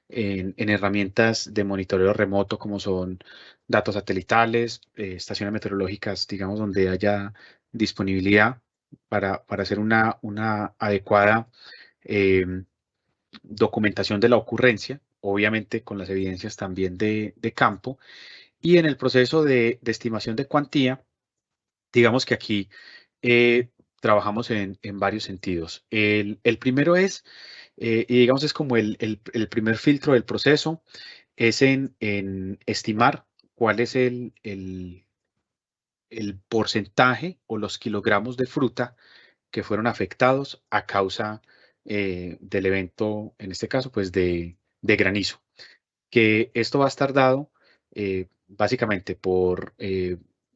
en herramientas de monitoreo remoto como son datos satelitales, estaciones meteorológicas, digamos, donde haya disponibilidad para hacer una adecuada documentación de la ocurrencia, obviamente con las evidencias también de campo. Y en el proceso de estimación de cuantía, digamos que aquí trabajamos en varios sentidos. El primero es, y digamos es como el primer filtro del proceso, es en estimar cuál es el porcentaje o los kilogramos de fruta que fueron afectados a causa del evento, en este caso, pues de granizo. Que esto va a estar dado básicamente por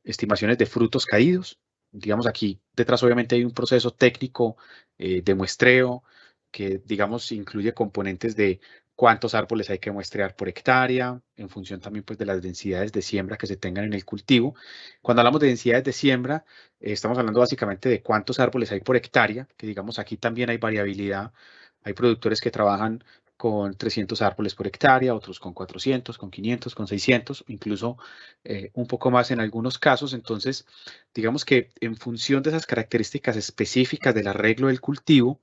estimaciones de frutos caídos. Digamos aquí detrás obviamente hay un proceso técnico de muestreo, que digamos incluye componentes de cuántos árboles hay que muestrear por hectárea, en función también pues de las densidades de siembra que se tengan en el cultivo. Cuando hablamos de densidades de siembra, estamos hablando básicamente de cuántos árboles hay por hectárea, que digamos aquí también hay variabilidad. Hay productores que trabajan con 300 árboles por hectárea, otros con 400, con 500, con 600, incluso un poco más en algunos casos. Entonces, digamos que en función de esas características específicas del arreglo del cultivo,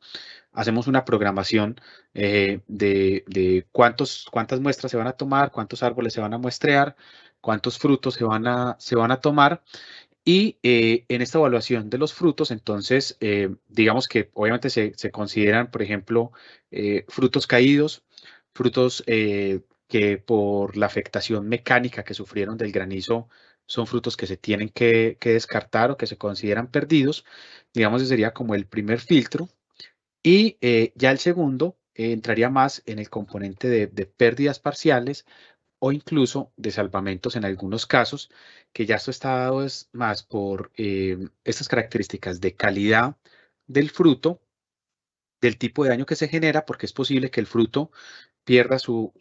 hacemos una programación de cuántas muestras se van a tomar, cuántos árboles se van a muestrear, cuántos frutos se van a tomar. Y en esta evaluación de los frutos, entonces, digamos que obviamente se consideran, por ejemplo, frutos caídos, frutos que por la afectación mecánica que sufrieron del granizo son frutos que se tienen que descartar o que se consideran perdidos. Digamos, ese sería como el primer filtro. Y ya el segundo entraría más en el componente de pérdidas parciales o incluso de salvamentos en algunos casos, que ya esto está dado es más por estas características de calidad del fruto, del tipo de daño que se genera, porque es posible que el fruto pierda su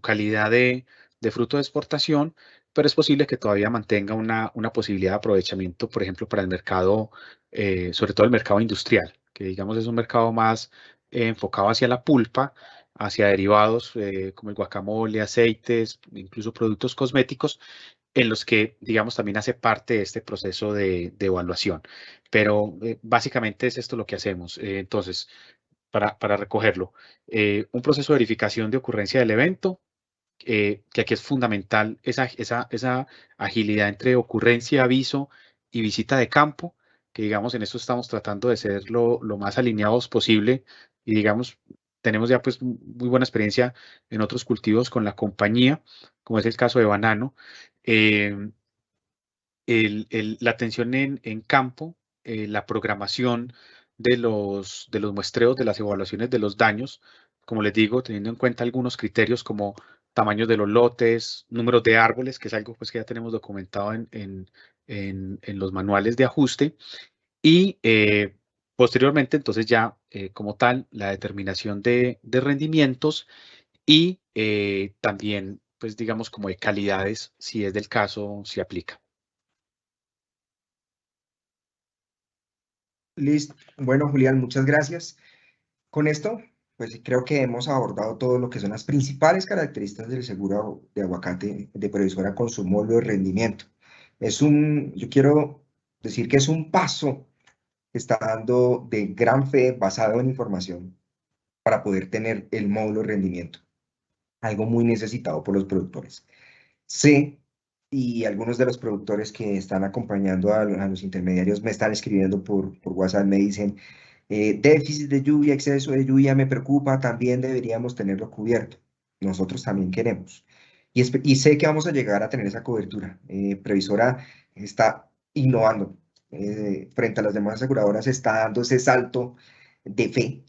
calidad de fruto de exportación, pero es posible que todavía mantenga una posibilidad de aprovechamiento, por ejemplo, para el mercado, sobre todo el mercado industrial, que digamos es un mercado más enfocado hacia la pulpa, hacia derivados como el guacamole, aceites, incluso productos cosméticos, en los que, digamos, también hace parte de este proceso de evaluación. Pero básicamente es esto lo que hacemos. Entonces, para recogerlo, un proceso de verificación de ocurrencia del evento, que aquí es fundamental esa agilidad entre ocurrencia, aviso y visita de campo, que digamos en esto estamos tratando de ser lo más alineados posible y digamos tenemos ya pues muy buena experiencia en otros cultivos con la compañía, como es el caso de banano. Eh, la atención en campo, la programación de los muestreos, de las evaluaciones de los daños, como les digo, teniendo en cuenta algunos criterios como tamaños de los lotes, números de árboles, que es algo pues, que ya tenemos documentado en los manuales de ajuste, y posteriormente, entonces ya como tal, la determinación de rendimientos y también, pues digamos, como de calidades, si es del caso, si aplica. Listo. Bueno, Julián, muchas gracias. Con esto, pues creo que hemos abordado todo lo que son las principales características del seguro de aguacate de previsora con su módulo de rendimiento. Yo quiero decir que es un paso que está dando de gran fe basado en información para poder tener el módulo de rendimiento, algo muy necesitado por los productores. Sé, y algunos de los productores que están acompañando a los intermediarios me están escribiendo por WhatsApp, me dicen, déficit de lluvia, exceso de lluvia me preocupa, también deberíamos tenerlo cubierto. Nosotros también queremos. Y sé que vamos a llegar a tener esa cobertura. Previsora está innovando. Frente a las demás aseguradoras está dando ese salto de fe.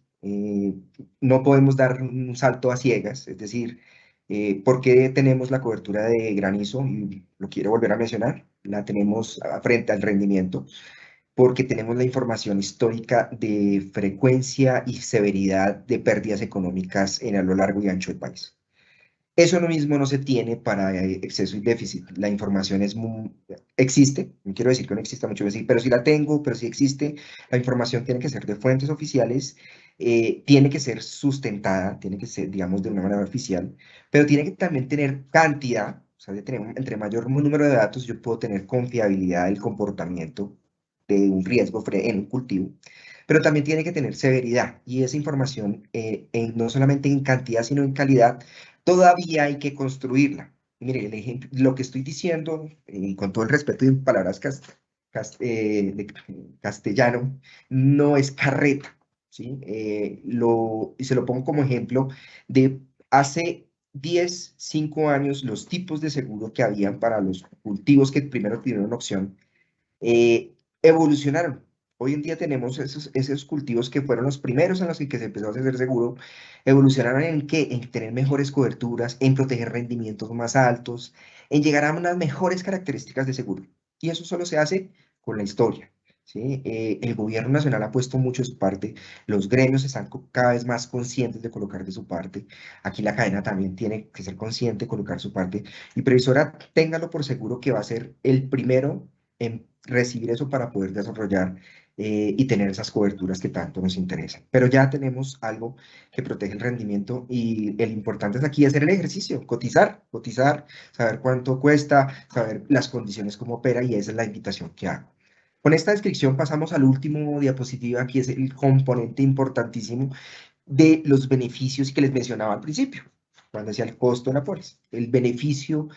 No podemos dar un salto a ciegas, es decir, ¿por qué tenemos la cobertura de granizo? Y lo quiero volver a mencionar, la tenemos frente al rendimiento, porque tenemos la información histórica de frecuencia y severidad de pérdidas económicas a lo largo y ancho del país. Eso lo mismo no se tiene para exceso y déficit. La información existe, no quiero decir que no exista mucho, pero sí la tengo, pero sí existe. La información tiene que ser de fuentes oficiales, tiene que ser sustentada, tiene que ser, digamos, de una manera oficial, pero tiene que también tener cantidad, o sea, entre mayor número de datos yo puedo tener confiabilidad del comportamiento de un riesgo en un cultivo, pero también tiene que tener severidad y esa información no solamente en cantidad, sino en calidad todavía hay que construirla. Mire, el ejemplo, lo que estoy diciendo, con todo el respeto y en palabras de castellano, no es carreta, ¿sí? Y se lo pongo como ejemplo de hace 10, 5 años, los tipos de seguro que habían para los cultivos que primero tuvieron opción, evolucionaron. Hoy en día tenemos esos cultivos que fueron los primeros en los que se empezó a hacer seguro, evolucionaron en qué, en tener mejores coberturas, en proteger rendimientos más altos, en llegar a unas mejores características de seguro. Y eso solo se hace con la historia. ¿sí? El gobierno nacional ha puesto mucho de su parte, los gremios están cada vez más conscientes de colocar de su parte, aquí la cadena también tiene que ser consciente de colocar su parte, y Previsora, téngalo por seguro que va a ser el primero en recibir eso para poder desarrollar y tener esas coberturas que tanto nos interesan. Pero ya tenemos algo que protege el rendimiento y el importante es aquí hacer el ejercicio, cotizar, saber cuánto cuesta, saber las condiciones cómo opera y esa es la invitación que hago. Con esta descripción pasamos al último diapositiva, que es el componente importantísimo de los beneficios que les mencionaba al principio, cuando decía el costo de la póliza, el beneficio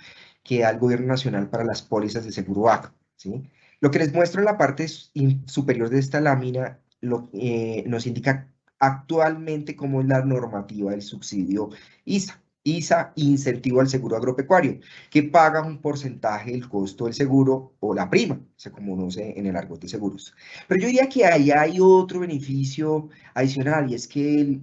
que da el gobierno nacional para las pólizas de seguro ACA, ¿sí? Lo que les muestro en la parte superior de esta lámina nos indica actualmente cómo es la normativa del subsidio ISA. ISA, incentivo al seguro agropecuario, que paga un porcentaje del costo del seguro o la prima, se conoce en el argot de seguros. Pero yo diría que ahí hay otro beneficio adicional y es que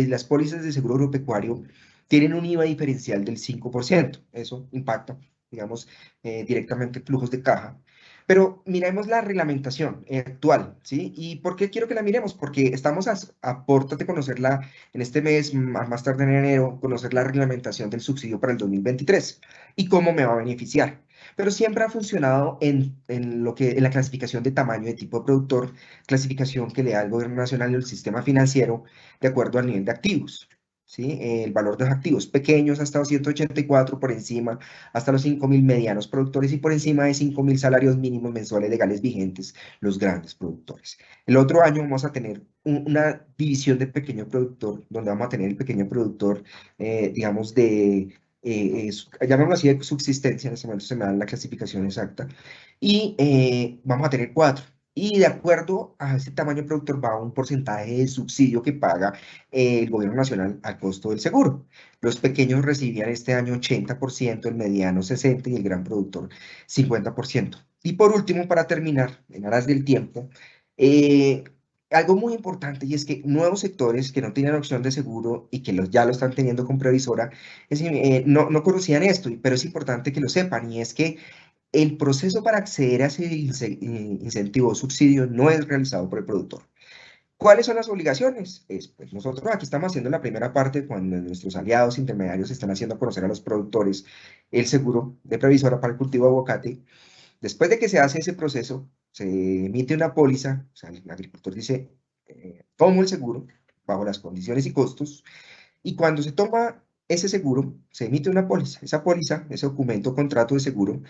las pólizas de seguro agropecuario tienen un IVA diferencial del 5%. Eso impacta, digamos, directamente flujos de caja. Pero miremos la reglamentación actual, ¿sí? ¿Y por qué quiero que la miremos? Porque estamos a puertas de conocerla en este mes, más tarde en enero, conocer la reglamentación del subsidio para el 2023 y cómo me va a beneficiar. Pero siempre ha funcionado en la clasificación de tamaño de tipo de productor, clasificación que le da el gobierno nacional y el sistema financiero de acuerdo al nivel de activos. ¿Sí? El valor de los activos pequeños hasta 284, por encima hasta los 5.000 medianos productores y por encima de 5.000 salarios mínimos mensuales legales vigentes, los grandes productores. El otro año vamos a tener una división de pequeño productor, donde vamos a tener el pequeño productor, digamos, llamémoslo así, de subsistencia, en este momento se me da la clasificación exacta, y vamos a tener 4. Y de acuerdo a ese tamaño productor va un porcentaje de subsidio que paga el gobierno nacional al costo del seguro. Los pequeños recibían este año 80%, el mediano 60% y el gran productor 50%. Y por último, para terminar, en aras del tiempo, algo muy importante y es que nuevos sectores que no tenían opción de seguro y que ya lo están teniendo con Previsora, no conocían esto, pero es importante que lo sepan y es que el proceso para acceder a ese incentivo o subsidio no es realizado por el productor. ¿Cuáles son las obligaciones? Pues nosotros aquí estamos haciendo la primera parte cuando nuestros aliados intermediarios están haciendo conocer a los productores el seguro de Previsora para el cultivo de aguacate. Después de que se hace ese proceso, se emite una póliza, o sea, el agricultor dice, tomo el seguro bajo las condiciones y costos, y cuando se toma ese seguro, se emite una póliza. Esa póliza, ese documento, contrato de seguro,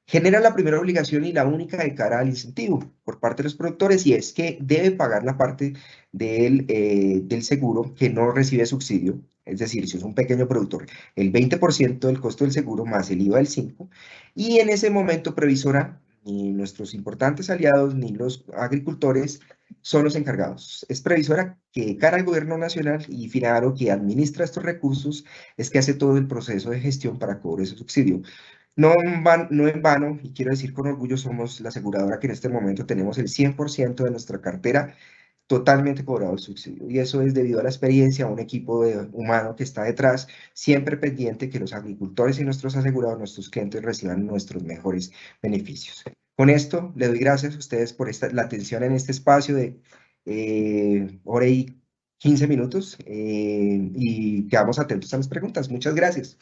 genera la primera obligación y la única de cara al incentivo por parte de los productores y es que debe pagar la parte del seguro que no recibe subsidio. Es decir, si es un pequeño productor, el 20% del costo del seguro más el IVA del 5%. Y en ese momento Previsora, ni nuestros importantes aliados, ni los agricultores son los encargados. Es Previsora que de cara al gobierno nacional y Finaro que administra estos recursos es que hace todo el proceso de gestión para cobrar ese subsidio. No en vano, y quiero decir con orgullo, somos la aseguradora que en este momento tenemos el 100% de nuestra cartera totalmente cobrado el subsidio. Y eso es debido a la experiencia, a un equipo humano que está detrás, siempre pendiente que los agricultores y nuestros asegurados, nuestros clientes reciban nuestros mejores beneficios. Con esto, le doy gracias a ustedes por la atención en este espacio de hora y 15 minutos y quedamos atentos a las preguntas. Muchas gracias.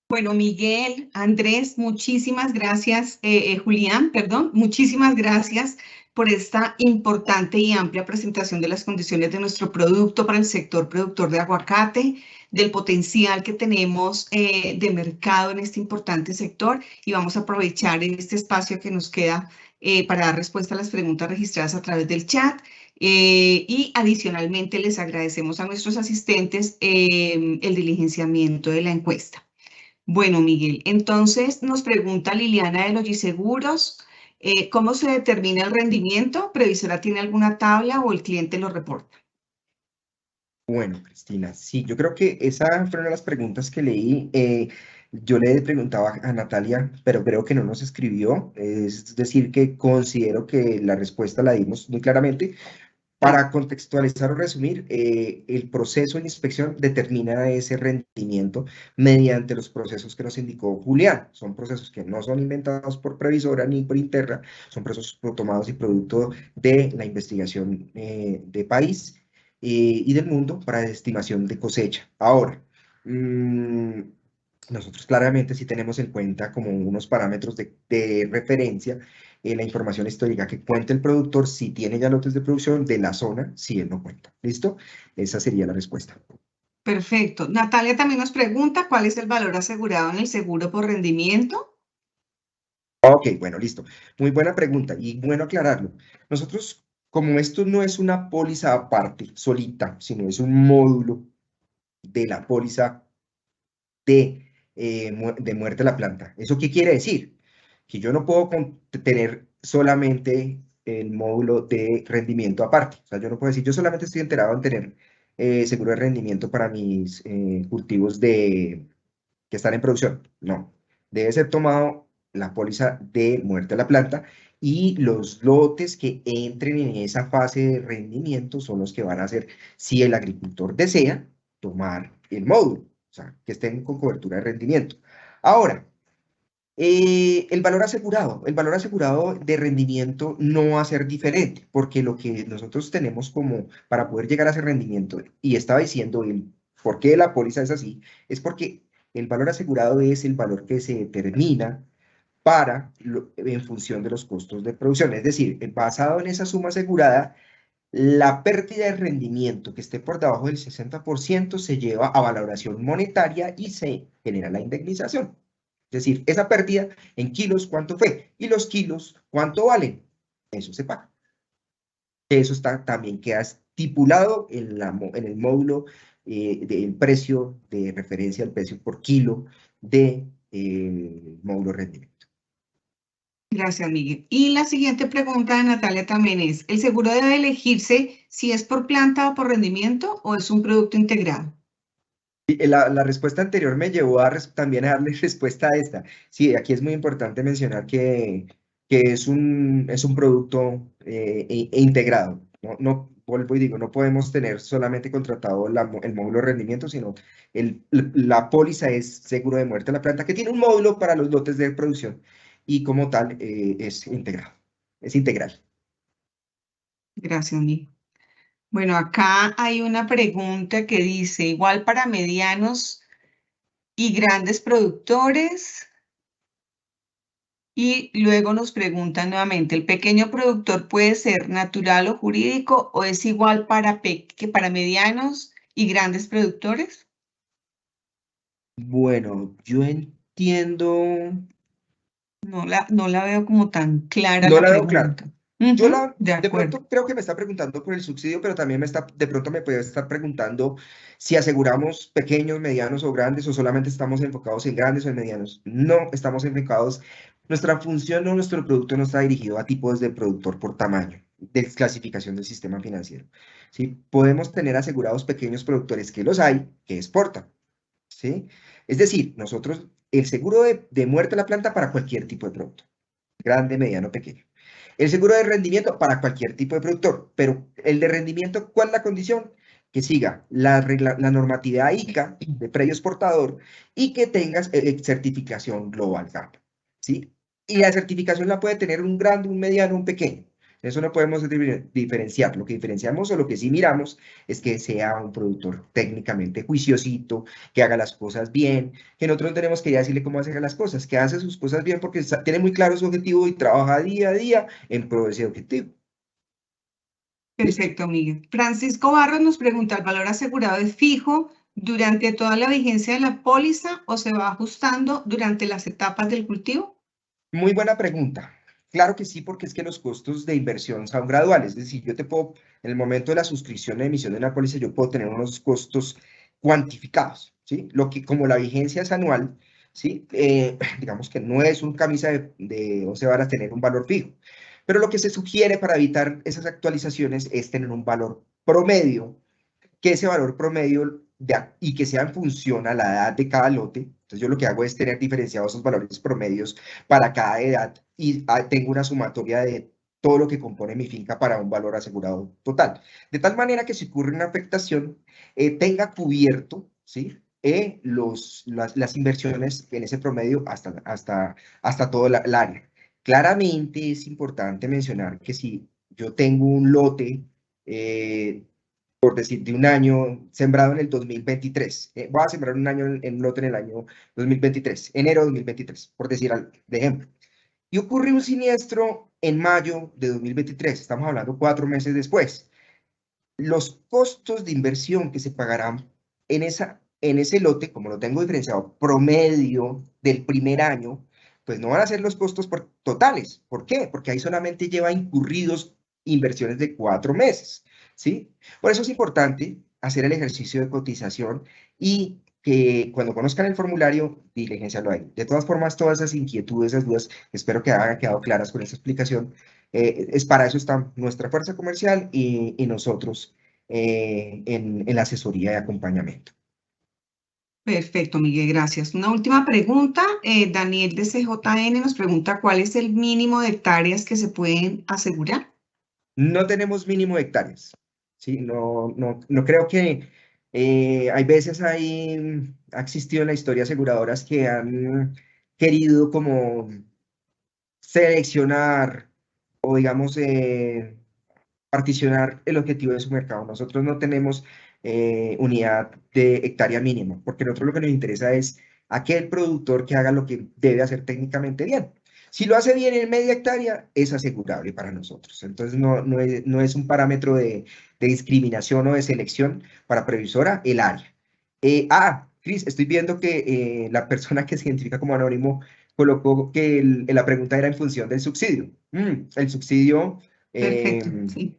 Bueno, Miguel, Andrés, muchísimas gracias, Julián, perdón, muchísimas gracias por esta importante y amplia presentación de las condiciones de nuestro producto para el sector productor de aguacate, del potencial que tenemos de mercado en este importante sector y vamos a aprovechar este espacio que nos queda para dar respuesta a las preguntas registradas a través del chat. Y adicionalmente les agradecemos a nuestros asistentes el diligenciamiento de la encuesta. Bueno, Miguel, entonces nos pregunta Liliana de Logiseguros, ¿cómo se determina el rendimiento? ¿Previsora tiene alguna tabla o el cliente lo reporta? Bueno, Cristina, sí, yo creo que esa fue una de las preguntas que leí. Yo le preguntaba a Natalia, pero creo que no nos escribió. Es decir, que considero que la respuesta la dimos muy claramente. Para contextualizar o resumir, el proceso de inspección determina ese rendimiento mediante los procesos que nos indicó Julián. Son procesos que no son inventados por Previsora ni por Interra, son procesos tomados y producto de la investigación de país y del mundo para estimación de cosecha. Ahora, nosotros claramente sí tenemos en cuenta como unos parámetros de referencia la información histórica que cuenta el productor, si tiene ya lotes de producción de la zona, si él no cuenta. ¿Listo? Esa sería la respuesta. Perfecto. Natalia también nos pregunta cuál es el valor asegurado en el seguro por rendimiento. Ok, bueno, listo. Muy buena pregunta y bueno aclararlo. Nosotros, como esto no es una póliza aparte, solita, sino es un módulo de la póliza de muerte a la planta. ¿Eso qué quiere decir? Que yo no puedo tener solamente el módulo de rendimiento aparte. O sea, yo no puedo decir, yo solamente estoy enterado en tener seguro de rendimiento para mis cultivos que están en producción. No, debe ser tomado la póliza de muerte a la planta y los lotes que entren en esa fase de rendimiento son los que van a hacer, si el agricultor desea, tomar el módulo, o sea, que estén con cobertura de rendimiento. Ahora, el valor asegurado de rendimiento no va a ser diferente, porque lo que nosotros tenemos como para poder llegar a ese rendimiento, y estaba diciendo el por qué la póliza es así, es porque el valor asegurado es el valor que se determina en función de los costos de producción, es decir, basado en esa suma asegurada, la pérdida de rendimiento que esté por debajo del 60% se lleva a valoración monetaria y se genera la indemnización. Es decir, esa pérdida en kilos, ¿cuánto fue? Y los kilos, ¿cuánto valen? Eso se paga. Eso también queda estipulado en el módulo del precio de referencia al precio por kilo del módulo rendimiento. Gracias, Miguel. Y la siguiente pregunta de Natalia también es, ¿el seguro debe elegirse si es por planta o por rendimiento o es un producto integrado? La respuesta anterior me llevó también a darle respuesta a esta. Sí, aquí es muy importante mencionar que es un producto integrado. Vuelvo y digo, no podemos tener solamente contratado el módulo de rendimiento, sino la póliza es seguro de muerte a la planta, que tiene un módulo para los lotes de producción y como tal es integrado, es integral. Gracias, Miguel. Bueno, acá hay una pregunta que dice, igual para medianos y grandes productores. Y luego nos preguntan nuevamente, ¿el pequeño productor puede ser natural o jurídico o es igual que para medianos y grandes productores? Bueno, yo entiendo. No la veo como tan clara No la la veo clara. pregunta. Yo De de acuerdo. pronto creo que me está preguntando por el subsidio, pero también de pronto me puede estar preguntando si aseguramos pequeños, medianos o grandes, o solamente estamos enfocados en grandes o en medianos. No, estamos enfocados, nuestra función o nuestro producto no está dirigido a tipos de productor por tamaño, de clasificación del sistema financiero. ¿Sí? Podemos tener asegurados pequeños productores, que los hay, que exportan. ¿Sí? Es decir, nosotros, el seguro de muerte a la planta para cualquier tipo de producto, grande, mediano, pequeño. El seguro de rendimiento para cualquier tipo de productor, pero el de rendimiento, ¿cuál es la condición? Que siga la normatividad ICA de predio exportador y que tengas certificación Global Gap, ¿sí? Y la certificación la puede tener un grande, un mediano, un pequeño. Eso no podemos diferenciar. Lo que diferenciamos o lo que sí miramos es que sea un productor técnicamente juiciosito, que haga las cosas bien, que nosotros no tenemos que ir a decirle cómo hacer las cosas, que hace sus cosas bien porque tiene muy claro su objetivo y trabaja día a día en pro de ese objetivo. Perfecto, Miguel. Francisco Barros nos pregunta, ¿el valor asegurado es fijo durante toda la vigencia de la póliza o se va ajustando durante las etapas del cultivo? Muy buena pregunta. Claro que sí, porque es que los costos de inversión son graduales. Es decir, yo te puedo, en el momento de la suscripción de emisión de una póliza, yo puedo tener unos costos cuantificados, ¿sí? Como la vigencia es anual, ¿sí? Digamos que no es un camisa de 11 varas tener un valor fijo. Pero lo que se sugiere para evitar esas actualizaciones es tener un valor promedio, que ese valor promedio y que sea en función a la edad de cada lote. Entonces yo lo que hago es tener diferenciados esos valores promedios para cada edad y tengo una sumatoria de todo lo que compone mi finca para un valor asegurado total. De tal manera que si ocurre una afectación, tenga cubierto, ¿sí? Las inversiones en ese promedio hasta todo el área. Claramente es importante mencionar que si yo tengo un lote, por decir, de un año sembrado en el 2023, voy a sembrar un año en un lote en el año 2023, enero de 2023, por decir de ejemplo, y ocurre un siniestro en mayo de 2023, estamos hablando 4 meses después. Los costos de inversión que se pagarán en ese lote, como lo tengo diferenciado, promedio del primer año, pues no van a ser los costos totales. ¿Por qué? Porque ahí solamente lleva incurridos inversiones de 4 meses, ¿sí? Por eso es importante hacer el ejercicio de cotización y que cuando conozcan el formulario, diligenciarlo ahí. De todas formas, todas esas inquietudes, esas dudas, espero que hayan quedado claras con esta explicación. Es para eso está nuestra fuerza comercial y nosotros en la asesoría y acompañamiento. Perfecto, Miguel, gracias. Una última pregunta. Daniel de CJN nos pregunta cuál es el mínimo de hectáreas que se pueden asegurar. No tenemos mínimo de hectáreas, ¿sí? No creo que hay veces ha existido en la historia aseguradoras que han querido como seleccionar o digamos particionar el objetivo de su mercado. Nosotros no tenemos unidad de hectárea mínima, porque nosotros lo que nos interesa es aquel productor que haga lo que debe hacer técnicamente bien. Si lo hace bien en media hectárea, es asegurable para nosotros. Entonces, no es un parámetro de discriminación o de selección para previsora el área. Cris, estoy viendo que la persona que se identifica como anónimo colocó que la pregunta era en función del subsidio. El subsidio, Perfecto, sí.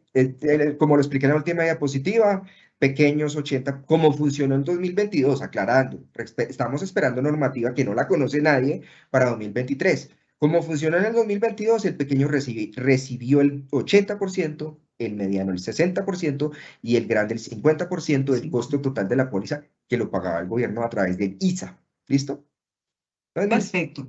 como lo expliqué en la última diapositiva, pequeños 80, como funcionó en 2022, aclarando, estamos esperando normativa que no la conoce nadie para 2023. Como funcionó en el 2022, el pequeño recibió el 80%, el mediano el 60% y el grande el 50% del costo total de la póliza que lo pagaba el gobierno a través del ISA. ¿Listo? ¿No es más? Perfecto.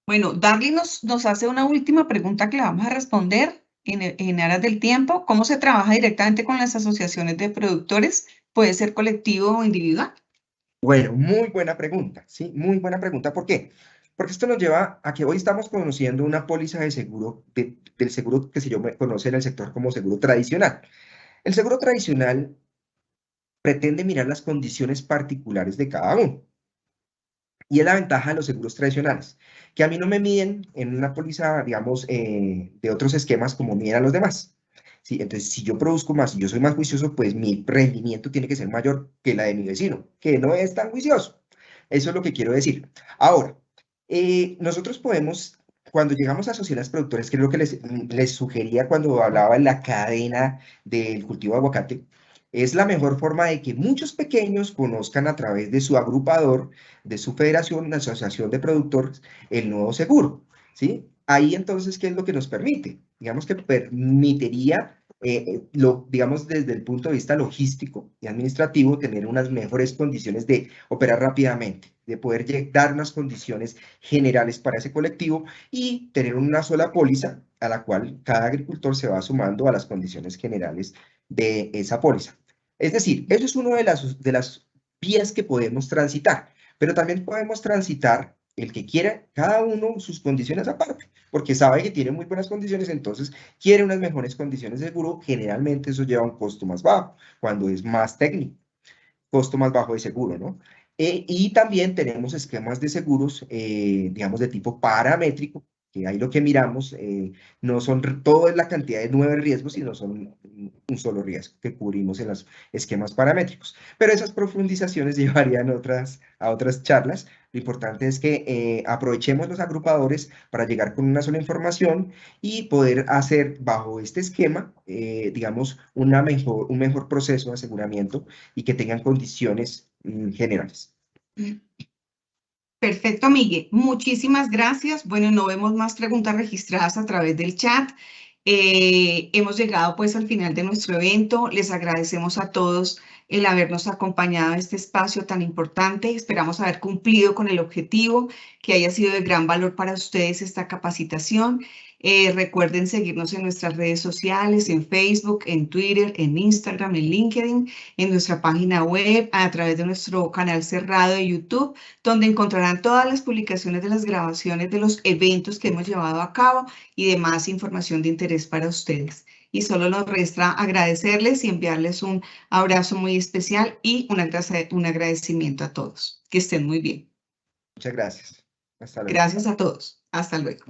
Bueno, Darly nos hace una última pregunta que le vamos a responder en aras del tiempo. ¿Cómo se trabaja directamente con las asociaciones de productores? ¿Puede ser colectivo o individual? Bueno, muy buena pregunta, ¿sí? Muy buena pregunta. ¿Por qué? Porque esto nos lleva a que hoy estamos conociendo una póliza de seguro, del seguro que se conoce en el sector como seguro tradicional. El seguro tradicional pretende mirar las condiciones particulares de cada uno. Y es la ventaja de los seguros tradicionales, que a mí no me miden en una póliza, digamos, de otros esquemas como miden a los demás. ¿Sí? Entonces, si yo produzco más y yo soy más juicioso, pues mi rendimiento tiene que ser mayor que la de mi vecino, que no es tan juicioso. Eso es lo que quiero decir. Ahora, nosotros podemos, cuando llegamos a sociedades productores, que es lo que les sugería cuando hablaba de la cadena del cultivo de aguacate, es la mejor forma de que muchos pequeños conozcan a través de su agrupador, de su federación, una asociación de productores, el nuevo seguro, ¿sí? Ahí entonces, ¿qué es lo que nos permite? Digamos que permitiría, digamos, desde el punto de vista logístico y administrativo, tener unas mejores condiciones de operar rápidamente, de poder dar unas condiciones generales para ese colectivo y tener una sola póliza a la cual cada agricultor se va sumando a las condiciones generales de esa póliza. Es decir, eso es una de las vías que podemos transitar, pero también podemos transitar el que quiera cada uno sus condiciones aparte, porque sabe que tiene muy buenas condiciones, entonces quiere unas mejores condiciones de seguro. Generalmente eso lleva un costo más bajo, cuando es más técnico, costo más bajo de seguro, ¿no? Y también tenemos esquemas de seguros, digamos, de tipo paramétrico, que ahí lo que miramos no son todo es la cantidad de 9 riesgos, sino son un solo riesgo que cubrimos en los esquemas paramétricos. Pero esas profundizaciones llevarían a otras charlas. Lo importante es que aprovechemos los agrupadores para llegar con una sola información y poder hacer bajo este esquema, digamos, un mejor proceso de aseguramiento y que tengan condiciones generales. Perfecto, Miguel. Muchísimas gracias. Bueno, no vemos más preguntas registradas a través del chat. Hemos llegado pues al final de nuestro evento. Les agradecemos a todos el habernos acompañado en este espacio tan importante. Esperamos haber cumplido con el objetivo, que haya sido de gran valor para ustedes esta capacitación. Recuerden seguirnos en nuestras redes sociales, en Facebook, en Twitter, en Instagram, en LinkedIn, en nuestra página web, a través de nuestro canal cerrado de YouTube, donde encontrarán todas las publicaciones de las grabaciones de los eventos que hemos llevado a cabo y demás información de interés para ustedes. Y solo nos resta agradecerles y enviarles un abrazo muy especial y un agradecimiento a todos. Que estén muy bien. Muchas gracias. Hasta luego. Gracias a todos. Hasta luego.